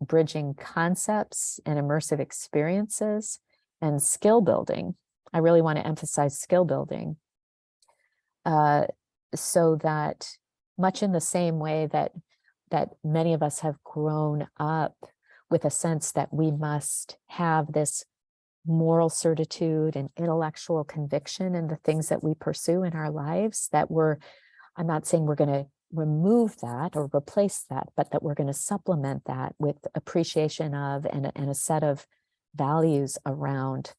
bridging concepts and immersive experiences and skill building. I really want to emphasize skill building, so that much in the same way that many of us have grown up with a sense that we must have this moral certitude and intellectual conviction in the things that we pursue in our lives, I'm not saying we're going to remove that or replace that, but that we're going to supplement that with appreciation of and a set of values around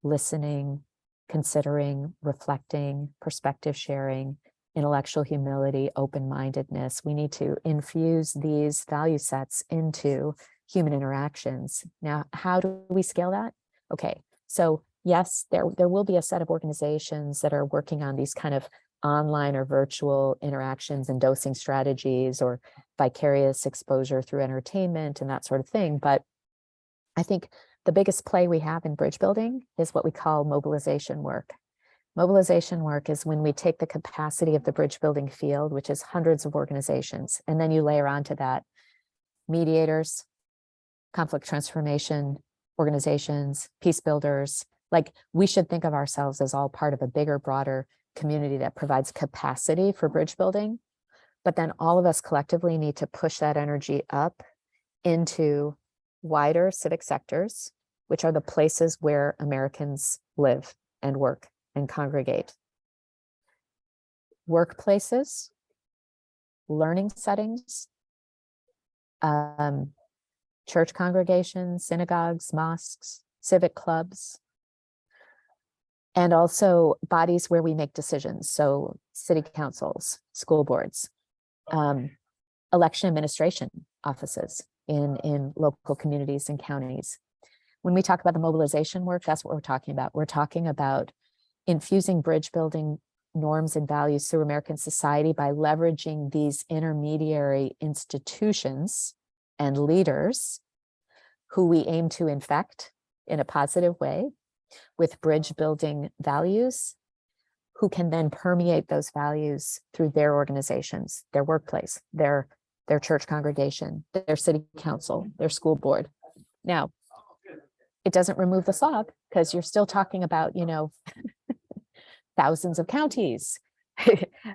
listening, considering, reflecting, perspective sharing, intellectual humility, open-mindedness. We need to infuse these value sets into human interactions. Now, how do we scale that? Okay, so yes, there will be a set of organizations that are working on these kind of online or virtual interactions and dosing strategies or vicarious exposure through entertainment and that sort of thing. But I think the biggest play we have in bridge building is what we call mobilization work. Mobilization work is when we take the capacity of the bridge building field, which is hundreds of organizations, and then you layer onto that mediators, conflict transformation organizations, peace builders. Like, we should think of ourselves as all part of a bigger, broader community that provides capacity for bridge building. But then all of us collectively need to push that energy up into wider civic sectors, which are the places where Americans live and work and congregate. Workplaces, learning settings, church congregations, synagogues, mosques, civic clubs, and also bodies where we make decisions. So city councils, school boards, election administration offices in local communities and counties. When we talk about the mobilization work, that's what we're talking about. We're talking about infusing bridge building norms and values through American society by leveraging these intermediary institutions and leaders who we aim to infect in a positive way with bridge building values, who can then permeate those values through their organizations, their workplace, their church congregation, their city council, their school board. Now, it doesn't remove the slog, because you're still talking about, thousands of counties,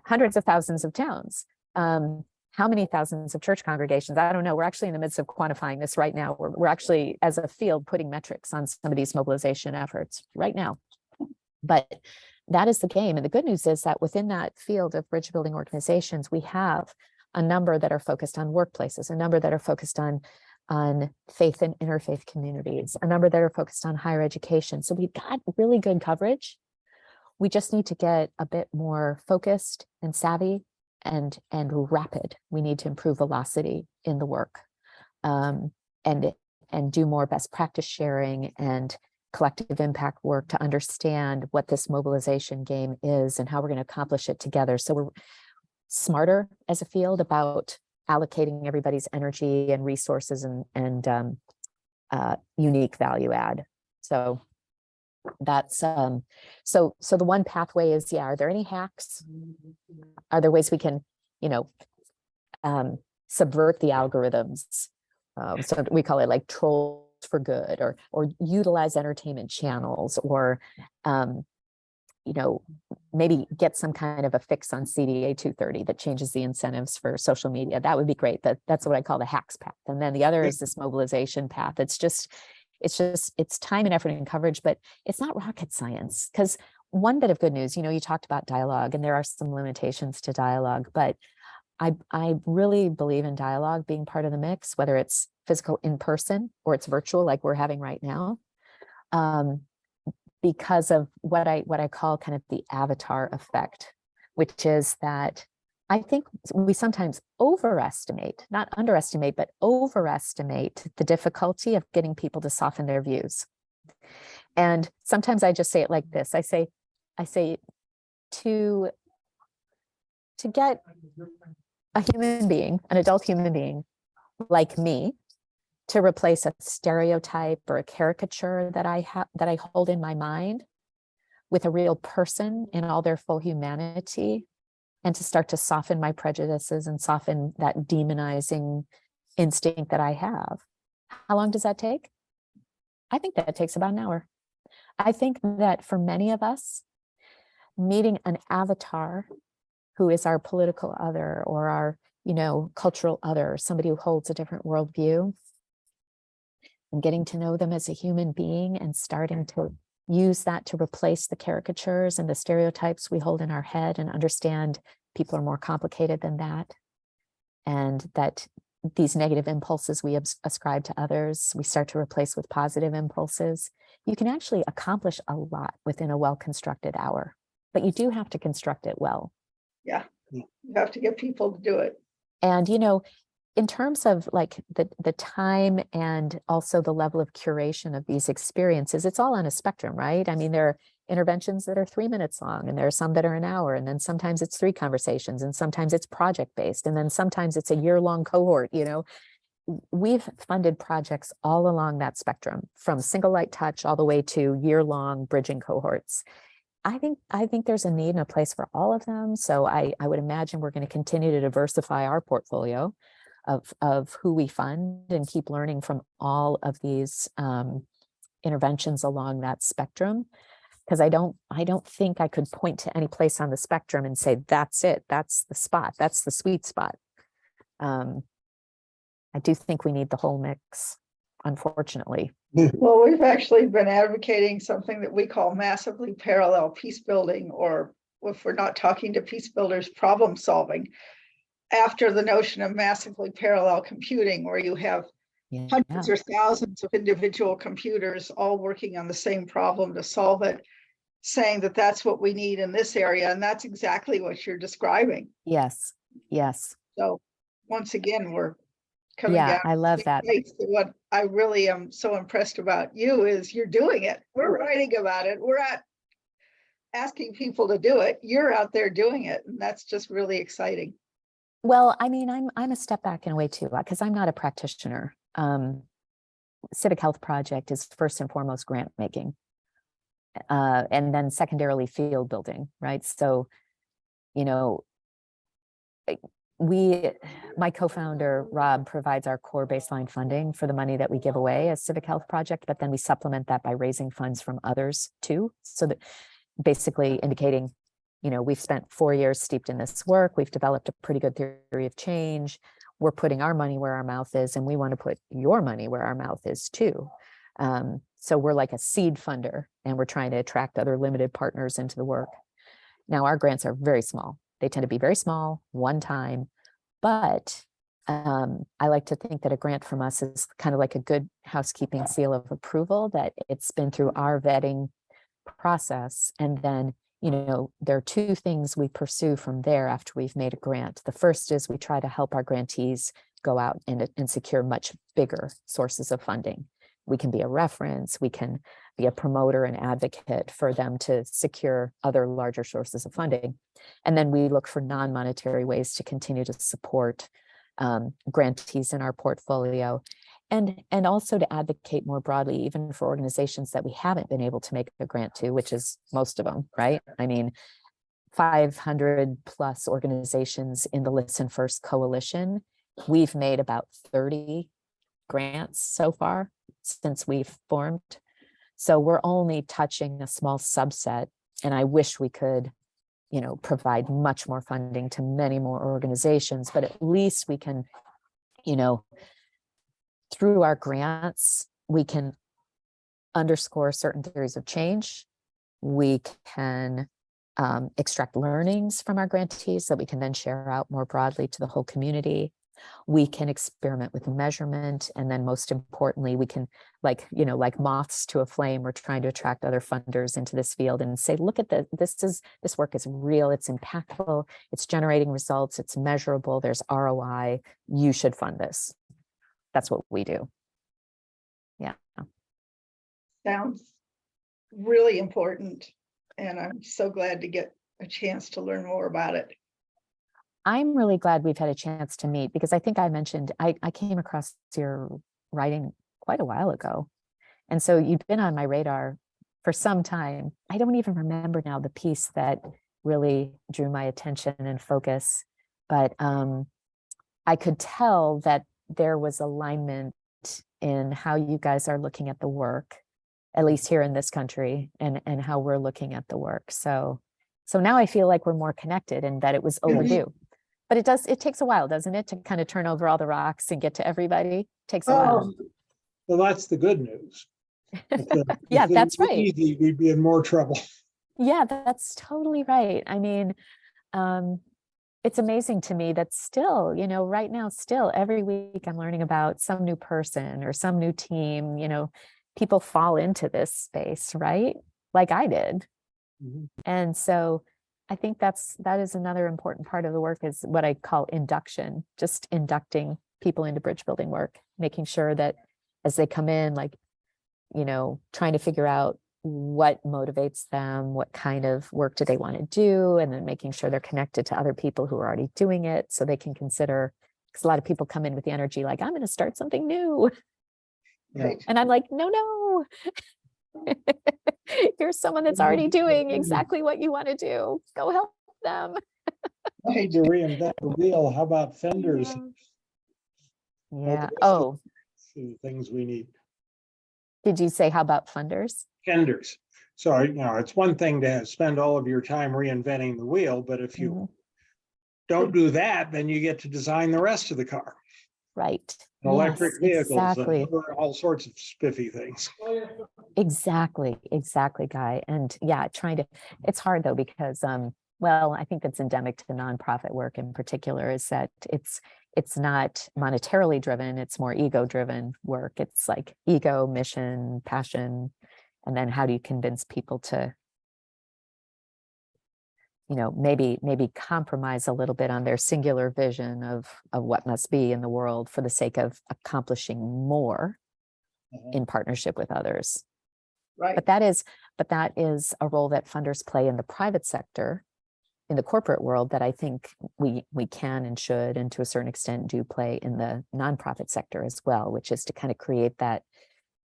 hundreds of thousands of towns. How many thousands of church congregations? I don't know. We're actually in the midst of quantifying this right now. We're actually, as a field, putting metrics on some of these mobilization efforts right now. But that is the game. And the good news is that within that field of bridge building organizations, we have a number that are focused on workplaces, a number that are focused on faith and interfaith communities, a number that are focused on higher education. So we've got really good coverage. We just need to get a bit more focused and savvy and rapid. We need to improve velocity in the work, and do more best practice sharing and collective impact work to understand what this mobilization game is and how we're going to accomplish it together. So we're smarter as a field about allocating everybody's energy and resources and unique value add. So that's so the one pathway is, are there any hacks? Are there ways we can subvert the algorithms? So we call it like trolls for good, or utilize entertainment channels, or maybe get some kind of a fix on CDA 230 that changes the incentives for social media. That would be great. That's what I call the hacks path. And then the other is this mobilization path. It's time and effort and coverage, but it's not rocket science. Because one bit of good news, you talked about dialogue, and there are some limitations to dialogue, but I really believe in dialogue being part of the mix, whether it's physical in person or it's virtual like we're having right now, because of what I call kind of the avatar effect, which is that I think we sometimes overestimate, not underestimate, but overestimate the difficulty of getting people to soften their views. And sometimes I just say it like this. I say to get a human being, an adult human being like me, to replace a stereotype or a caricature that I hold in my mind with a real person in all their full humanity, and to start to soften my prejudices and soften that demonizing instinct that I have. How long does that take? I think that takes about an hour. I think that for many of us, meeting an avatar who is our political other or our, cultural other, somebody who holds a different worldview, and getting to know them as a human being and starting to use that to replace the caricatures and the stereotypes we hold in our head, and understand people are more complicated than that. And that these negative impulses we ascribe to others, we start to replace with positive impulses. You can actually accomplish a lot within a well-constructed hour, but you do have to construct it well. Yeah, you have to get people to do it. And, in terms of like the time and also the level of curation of these experiences, it's all on a spectrum, right? I mean, there are interventions that are 3 minutes long, and there are some that are an hour, and then sometimes it's 3 conversations, and sometimes it's project-based, and then sometimes it's a year-long cohort. We've funded projects all along that spectrum, from single light touch all the way to year-long bridging cohorts. I think there's a need and a place for all of them. So I would imagine we're going to continue to diversify our portfolio of who we fund, and keep learning from all of these interventions along that spectrum. Because I don't think I could point to any place on the spectrum and say, that's it, that's the spot, that's the sweet spot. I do think we need the whole mix, unfortunately. Well, we've actually been advocating something that we call massively parallel peace building, or if we're not talking to peace builders, problem solving, after the notion of massively parallel computing, where you have hundreds or thousands of individual computers all working on the same problem to solve it, saying that that's what we need in this area. And that's exactly what you're describing. Yes. So once again, we're coming down. I love that. What I really am so impressed about you is you're doing it. We're writing about it. We're asking people to do it. You're out there doing it. And that's just really exciting. Well, I mean, I'm a step back in a way too, because I'm not a practitioner. Civic Health Project is first and foremost grant making, and then secondarily field building, right? So, you know, my co-founder, Rob, provides our core baseline funding for the money that we give away as Civic Health Project, but then we supplement that by raising funds from others too. So that basically indicating, you know, we've spent 4 years steeped in this work. We've developed a pretty good theory of change. We're putting our money where our mouth is, and we want to put your money where our mouth is too. So we're like a seed funder, and we're trying to attract other limited partners into the work. Now, our grants are very small. They tend to be very small, one time, but I like to think that a grant from us is kind of like a good housekeeping seal of approval, that it's been through our vetting process. And then, you know, there are two things we pursue from there after we've made a grant. The first is we try to help our grantees go out and secure much bigger sources of funding. We can be a reference, we can be a promoter and advocate for them to secure other larger sources of funding. And then we look for non-monetary ways to continue to support grantees in our portfolio, and also to advocate more broadly, even for organizations that we haven't been able to make a grant to, which is most of them, right? I mean, 500 plus organizations in the Listen First Coalition. We've made about 30 grants so far since we've formed. So we're only touching a small subset, and I wish we could, you know, provide much more funding to many more organizations, but at least we can, you know, through our grants, we can underscore certain theories of change. We can extract learnings from our grantees that we can then share out more broadly to the whole community. We can experiment with measurement. And then most importantly, we can, like, you know, like moths to a flame, we're trying to attract other funders into this field and say, look at this work is real, it's impactful, it's generating results, it's measurable, there's ROI, you should fund this. That's what we do. Yeah. Sounds really important. And I'm so glad to get a chance to learn more about it. I'm really glad we've had a chance to meet, because I think I mentioned I came across your writing quite a while ago. And so you've been on my radar for some time. I don't even remember now the piece that really drew my attention and focus, but I could tell that there was alignment in how you guys are looking at the work, at least here in this country, and how we're looking at the work. So now I feel like we're more connected and that it was overdue. But it takes a while, doesn't it, to kind of turn over all the rocks and get to everybody? It takes a while. Well, that's the good news. Yeah, that's right. Easy, we'd be in more trouble. Yeah, that's totally right. I mean, it's amazing to me that still, you know, right now, still every week I'm learning about some new person or some new team. You know, people fall into this space, right? Like I did. Mm-hmm. And so I think that is another important part of the work, is what I call induction, just inducting people into bridge building work, making sure that as they come in, like, you know, trying to figure out what motivates them, what kind of work do they want to do, and then making sure they're connected to other people who are already doing it so they can consider, because a lot of people come in with the energy like, I'm going to start something new. Right. And I'm like, no. Here's someone that's already doing exactly what you want to do. Go help them. I hate to reinvent the wheel. How about fenders? Yeah. Oh, things we need. Did you say how about funders? Fenders. So, you know, it's one thing to spend all of your time reinventing the wheel, but if you don't do that, then you get to design the rest of the car. Right. Electric vehicles, exactly. All sorts of spiffy things. Exactly, Guy. And yeah, it's hard though, because well, I think that's endemic to the nonprofit work in particular, is that it's not monetarily driven, it's more ego driven work. It's like ego, mission, passion, and then how do you convince people to, you know, maybe compromise a little bit on their singular vision of what must be in the world for the sake of accomplishing more in partnership with others. Right. But that is a role that funders play in the private sector, in the corporate world, that I think we can and should, and to a certain extent do play in the nonprofit sector as well, which is to kind of create that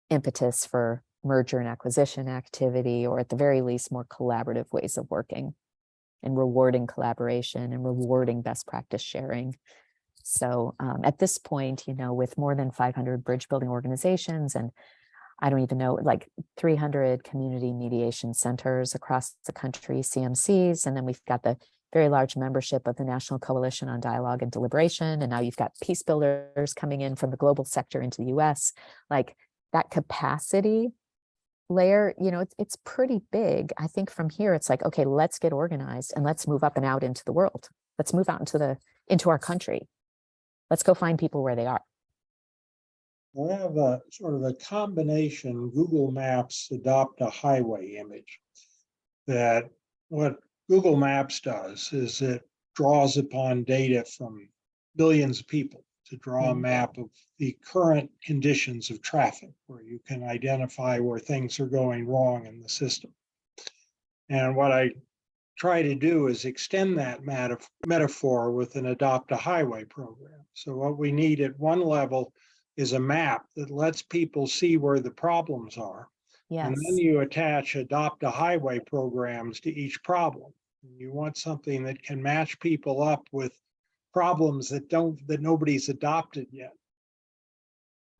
impetus for merger and acquisition activity, or at the very least, more collaborative ways of working and rewarding collaboration and rewarding best practice sharing. So at this point, with more than 500 bridge building organizations, and I don't even know, like 300 community mediation centers across the country, CMCs, and then we've got the very large membership of the National Coalition on Dialogue and Deliberation, and now you've got peace builders coming in from the global sector into the US. Like that capacity layer, it's pretty big. I think from here, it's like, okay, let's get organized and let's move up and out into the world. Let's move out into our country. Let's go find people where they are. I have a sort of a combination Google Maps adopt a highway image. That what Google Maps does is it draws upon data from billions of people to draw a map of the current conditions of traffic, where you can identify where things are going wrong in the system. And what I try to do is extend that metaphor with an adopt a highway program. So what we need at one level is a map that lets people see where the problems are. Yes. And then you attach adopt a highway programs to each problem. And you want something that can match people up with problems that nobody's adopted yet.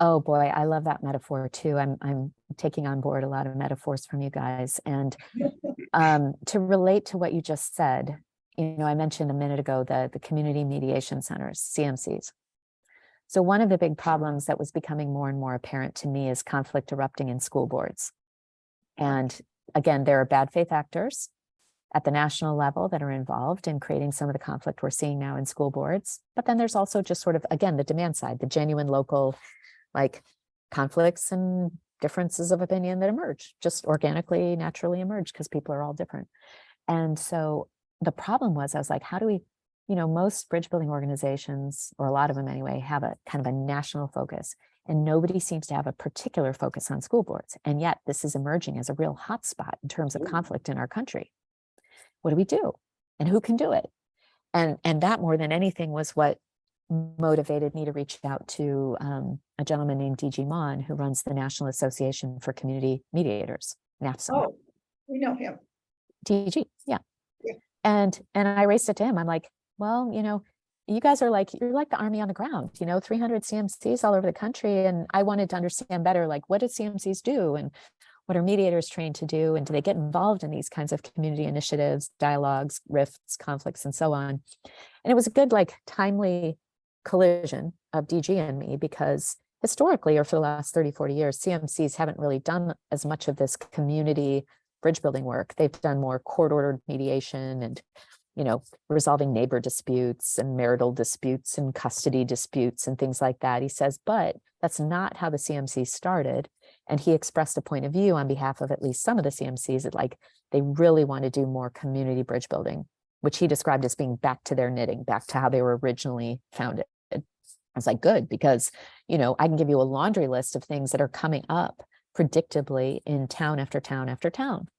Oh boy, I love that metaphor too. I'm taking on board a lot of metaphors from you guys. And to relate to what you just said, I mentioned a minute ago the community mediation centers, CMCs. So one of the big problems that was becoming more and more apparent to me is conflict erupting in school boards. And again, there are bad faith actors at the national level that are involved in creating some of the conflict we're seeing now in school boards. But then there's also just sort of, again, the demand side, the genuine local like conflicts and differences of opinion that emerge, just organically, naturally emerge because people are all different. And so the problem was, I was like, how do we, most bridge building organizations, or a lot of them anyway, have a kind of a national focus, and nobody seems to have a particular focus on school boards. And yet this is emerging as a real hotspot in terms of conflict in our country. What do we do? And who can do it? And that more than anything was what motivated me to reach out to a gentleman named DG Mon, who runs the National Association for Community Mediators, NAFSA. Oh, we know him. DG, yeah. And I raised it to him. I'm like, well, you guys are like, you're like the army on the ground, 300 CMCs all over the country. And I wanted to understand better, like, what do CMCs do? And what are mediators trained to do? And do they get involved in these kinds of community initiatives, dialogues, rifts, conflicts, and so on? And it was a good, timely collision of DG and me, because historically, or for the last 30, 40 years, CMCs haven't really done as much of this community bridge building work. They've done more court-ordered mediation and, resolving neighbor disputes and marital disputes and custody disputes and things like that. He says, but that's not how the CMC started. And he expressed a point of view on behalf of at least some of the CMCs that they really want to do more community bridge building, which he described as being back to their knitting, back to how they were originally founded. I was like, good, because, I can give you a laundry list of things that are coming up predictably in town after town after town.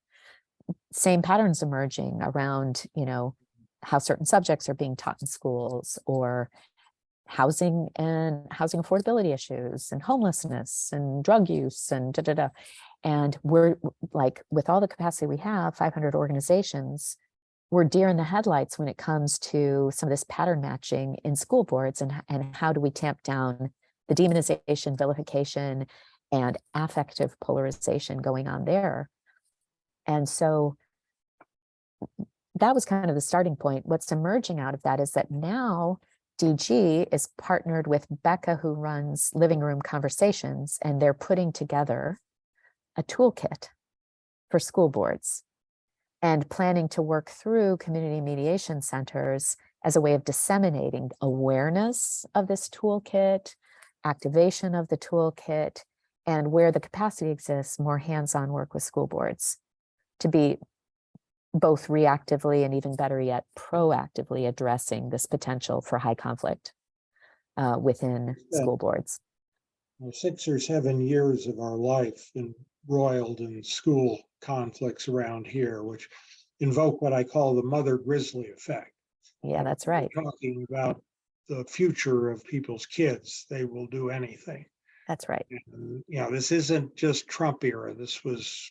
Same patterns emerging around, how certain subjects are being taught in schools, or housing and housing affordability issues and homelessness and drug use and And we're like, with all the capacity we have, 500 organizations, we're deer in the headlights when it comes to some of this pattern matching in school boards, and how do we tamp down the demonization, vilification, and affective polarization going on there. And so that was kind of the starting point. What's emerging out of that is that now DG is partnered with Becca, who runs Living Room Conversations, and they're putting together a toolkit for school boards and planning to work through community mediation centers as a way of disseminating awareness of this toolkit, activation of the toolkit, and where the capacity exists, more hands-on work with school boards to be both reactively and, even better yet, proactively addressing this potential for high conflict within school boards. 6 or 7 years of our life embroiled in school conflicts around here, which invoke what I call the mother grizzly effect. Yeah, that's right. We're talking about the future of people's kids. They will do anything. That's right. And, this isn't just Trump era. This was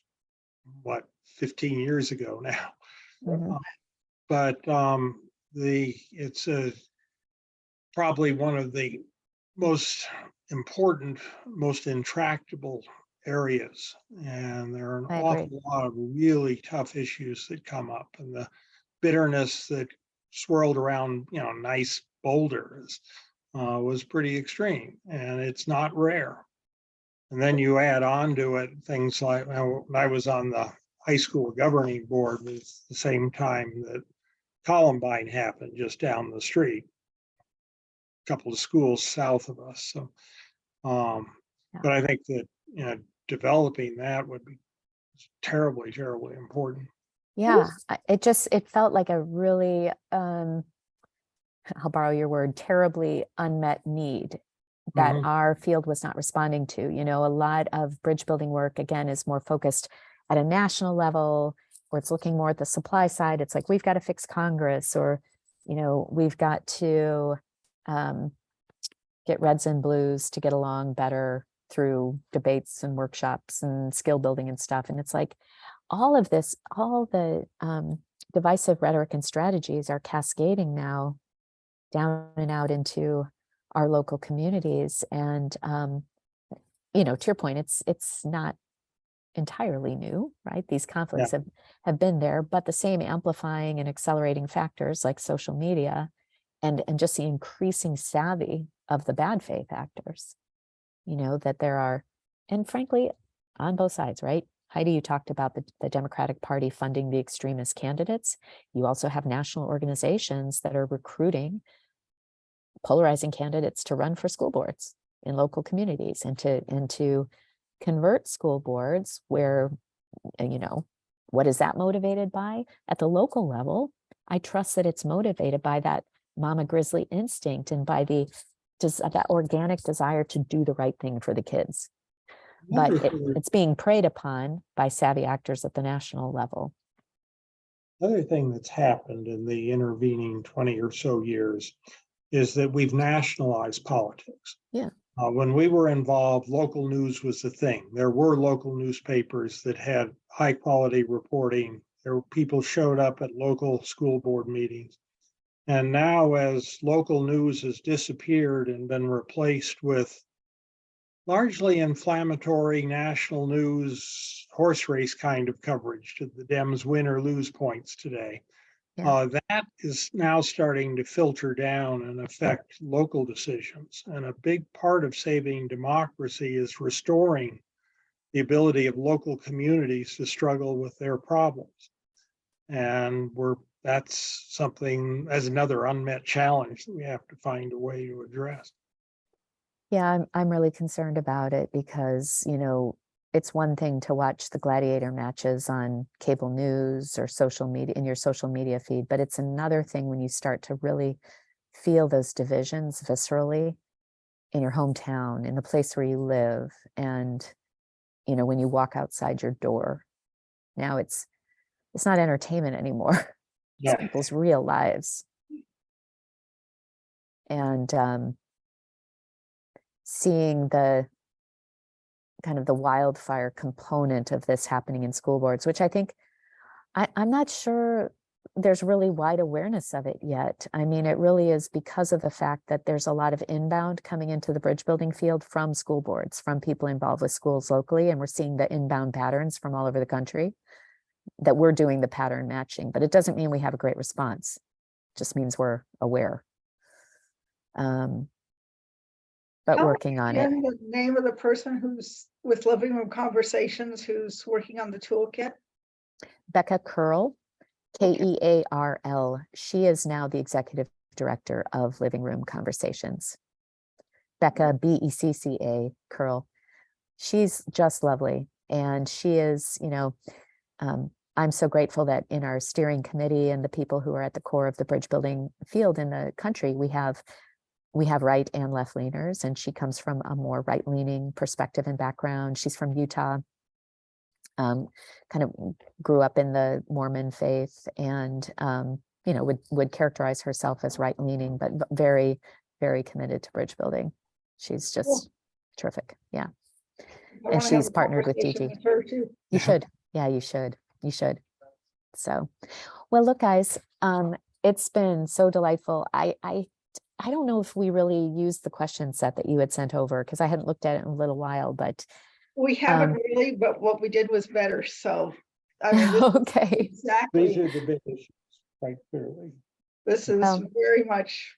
what, 15 years ago now. Mhm. But it's probably one of the most important, most intractable areas. And there are an I agree. awful lot of really tough issues that come up, and the bitterness that swirled around, nice boulders was pretty extreme, and it's not rare. And then you add on to it things like, when I was on the high school governing board, was the same time that Columbine happened, just down the street, a couple of schools south of us. So, Yeah. but I think that, developing that would be terribly, terribly important. Yeah, it felt like a really, I'll borrow your word, terribly unmet need that Mhm. our field was not responding to. A lot of bridge building work, again, is more focused at a national level, or it's looking more at the supply side. It's like, we've got to fix Congress, or, we've got to get reds and blues to get along better through debates and workshops and skill building and stuff. And it's like, all of this, all the divisive rhetoric and strategies are cascading now down and out into our local communities. And, to your point, it's not entirely new, right? These conflicts Yeah. have been there, but the same amplifying and accelerating factors like social media and just the increasing savvy of the bad faith actors, that there are, and frankly, on both sides, right? Heidi, you talked about the Democratic Party funding the extremist candidates. You also have national organizations that are recruiting polarizing candidates to run for school boards in local communities, and to convert school boards where, what is that motivated by? At the local level, I trust that it's motivated by that mama grizzly instinct and by that organic desire to do the right thing for the kids. But it's being preyed upon by savvy actors at the national level. Another thing that's happened in the intervening 20 or so years is that we've nationalized politics. Yeah. When we were involved, local news was the thing. There were local newspapers that had high quality reporting. People showed up at local school board meetings. And now, as local news has disappeared and been replaced with largely inflammatory national news, horse race kind of coverage to the Dems win or lose points today, that is now starting to filter down and affect local decisions. And a big part of saving democracy is restoring the ability of local communities to struggle with their problems. And that's something, as another unmet challenge that we have to find a way to address. Yeah, I'm really concerned about it because, it's one thing to watch the gladiator matches on cable news or social media in your social media feed, but it's another thing when you start to really feel those divisions viscerally in your hometown, in the place where you live, and, when you walk outside your door. Now it's not entertainment anymore. It's people's real lives. And seeing the kind of the wildfire component of this happening in school boards, which I think I'm not sure there's really wide awareness of it yet. I mean, it really is because of the fact that there's a lot of inbound coming into the bridge building field from school boards, from people involved with schools locally. And we're seeing the inbound patterns from all over the country that we're doing the pattern matching, but it doesn't mean we have a great response. It just means we're aware. But working on it. The name of the person who's with Living Room Conversations, who's working on the toolkit? Becca Curl, Kearl. She is now the executive director of Living Room Conversations. Becca, Becca Curl. She's just lovely. And she is, I'm so grateful that in our steering committee and the people who are at the core of the bridge building field in the country, we have right and left leaners, and she comes from a more right leaning perspective and background. She's from Utah, kind of grew up in the Mormon faith, and would characterize herself as right leaning, but very, very committed to bridge building. She's just Terrific. Yeah. I And wanna have she's a partnered with conversation Gigi. with her too. You should. Yeah, you should. You should. So, well, look, guys, it's been so delightful. I don't know if we really used the question set that you had sent over because I hadn't looked at it in a little while, but We haven't really, but what we did was better. So, I mean, this is okay. These exactly, are the big issues, quite clearly. this is Well, very much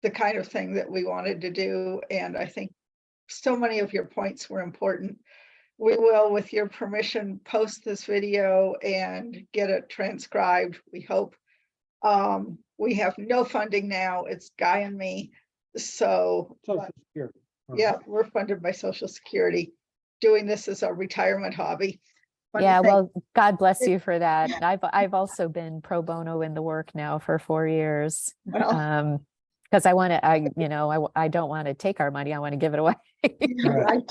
the kind of thing that we wanted to do. And I think so many of your points were important. We will, with your permission, post this video and get it transcribed, we hope. We have no funding now, it's Guy and me. So, Social Security. yeah, we're funded by Social Security, doing this as our retirement hobby. Funny yeah, thing, well, God bless you for that. I've also been pro bono in the work now for 4 years. well, Because I want to, I don't want to take our money. I want to give it away. right.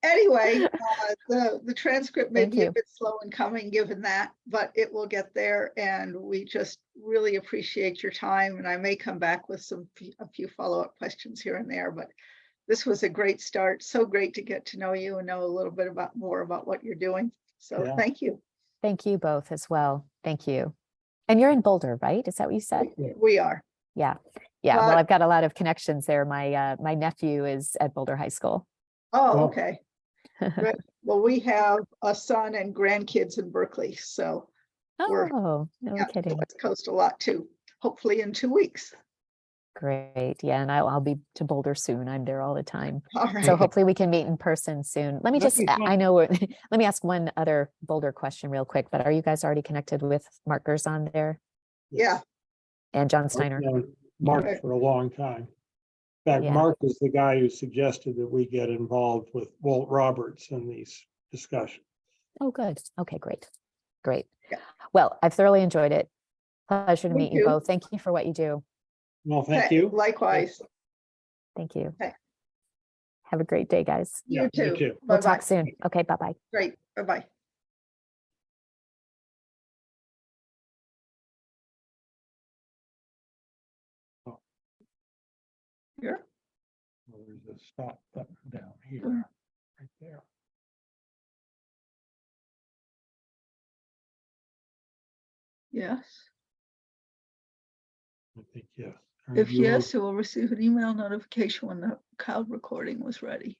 Anyway, the transcript may Thank be a you. bit slow in coming given that, but it will get there. And we just really appreciate your time. And I may come back with a few follow-up questions here and there, but this was a great start. So great to get to know you and know a little bit more about what you're doing. So Yeah. thank you. Thank you both as well. Thank you. And you're in Boulder, right? Is that what you said? We are. Yeah. Yeah. Well, But- I've got a lot of connections there. My nephew is at Boulder High School. Oh, Well- okay. Right. Well, we have a son and grandkids in Berkeley, so we're Oh, no out the kidding. West Coast a lot too. Hopefully in 2 weeks. Great. Yeah. And I'll be to Boulder soon. I'm there all the time. All right. So hopefully we can meet in person soon. Let me That'd just, be fun. I know, let me ask one other Boulder question real quick, but are you guys already connected with Mark Gerzon there Yeah. and John I've Steiner? known Mark Okay. for a long time. In fact, Yeah. Mark is the guy who suggested that we get involved with Walt Roberts in these discussions. Oh, good. Okay, great. Great. Yeah. Well, I've thoroughly enjoyed it. Pleasure to Me meet you too. both. Thank you for what you do. Well, thank Okay, you. likewise. Thank you. Okay. Have a great day, guys. Yeah, You you too. too. We'll Bye-bye. talk soon. Okay, bye-bye. Great. Bye-bye. Here. Well, there's a stop button down here, Mm. right there. Yes. I think yes. Are If you yes, you will receive an email notification when the cloud recording was ready.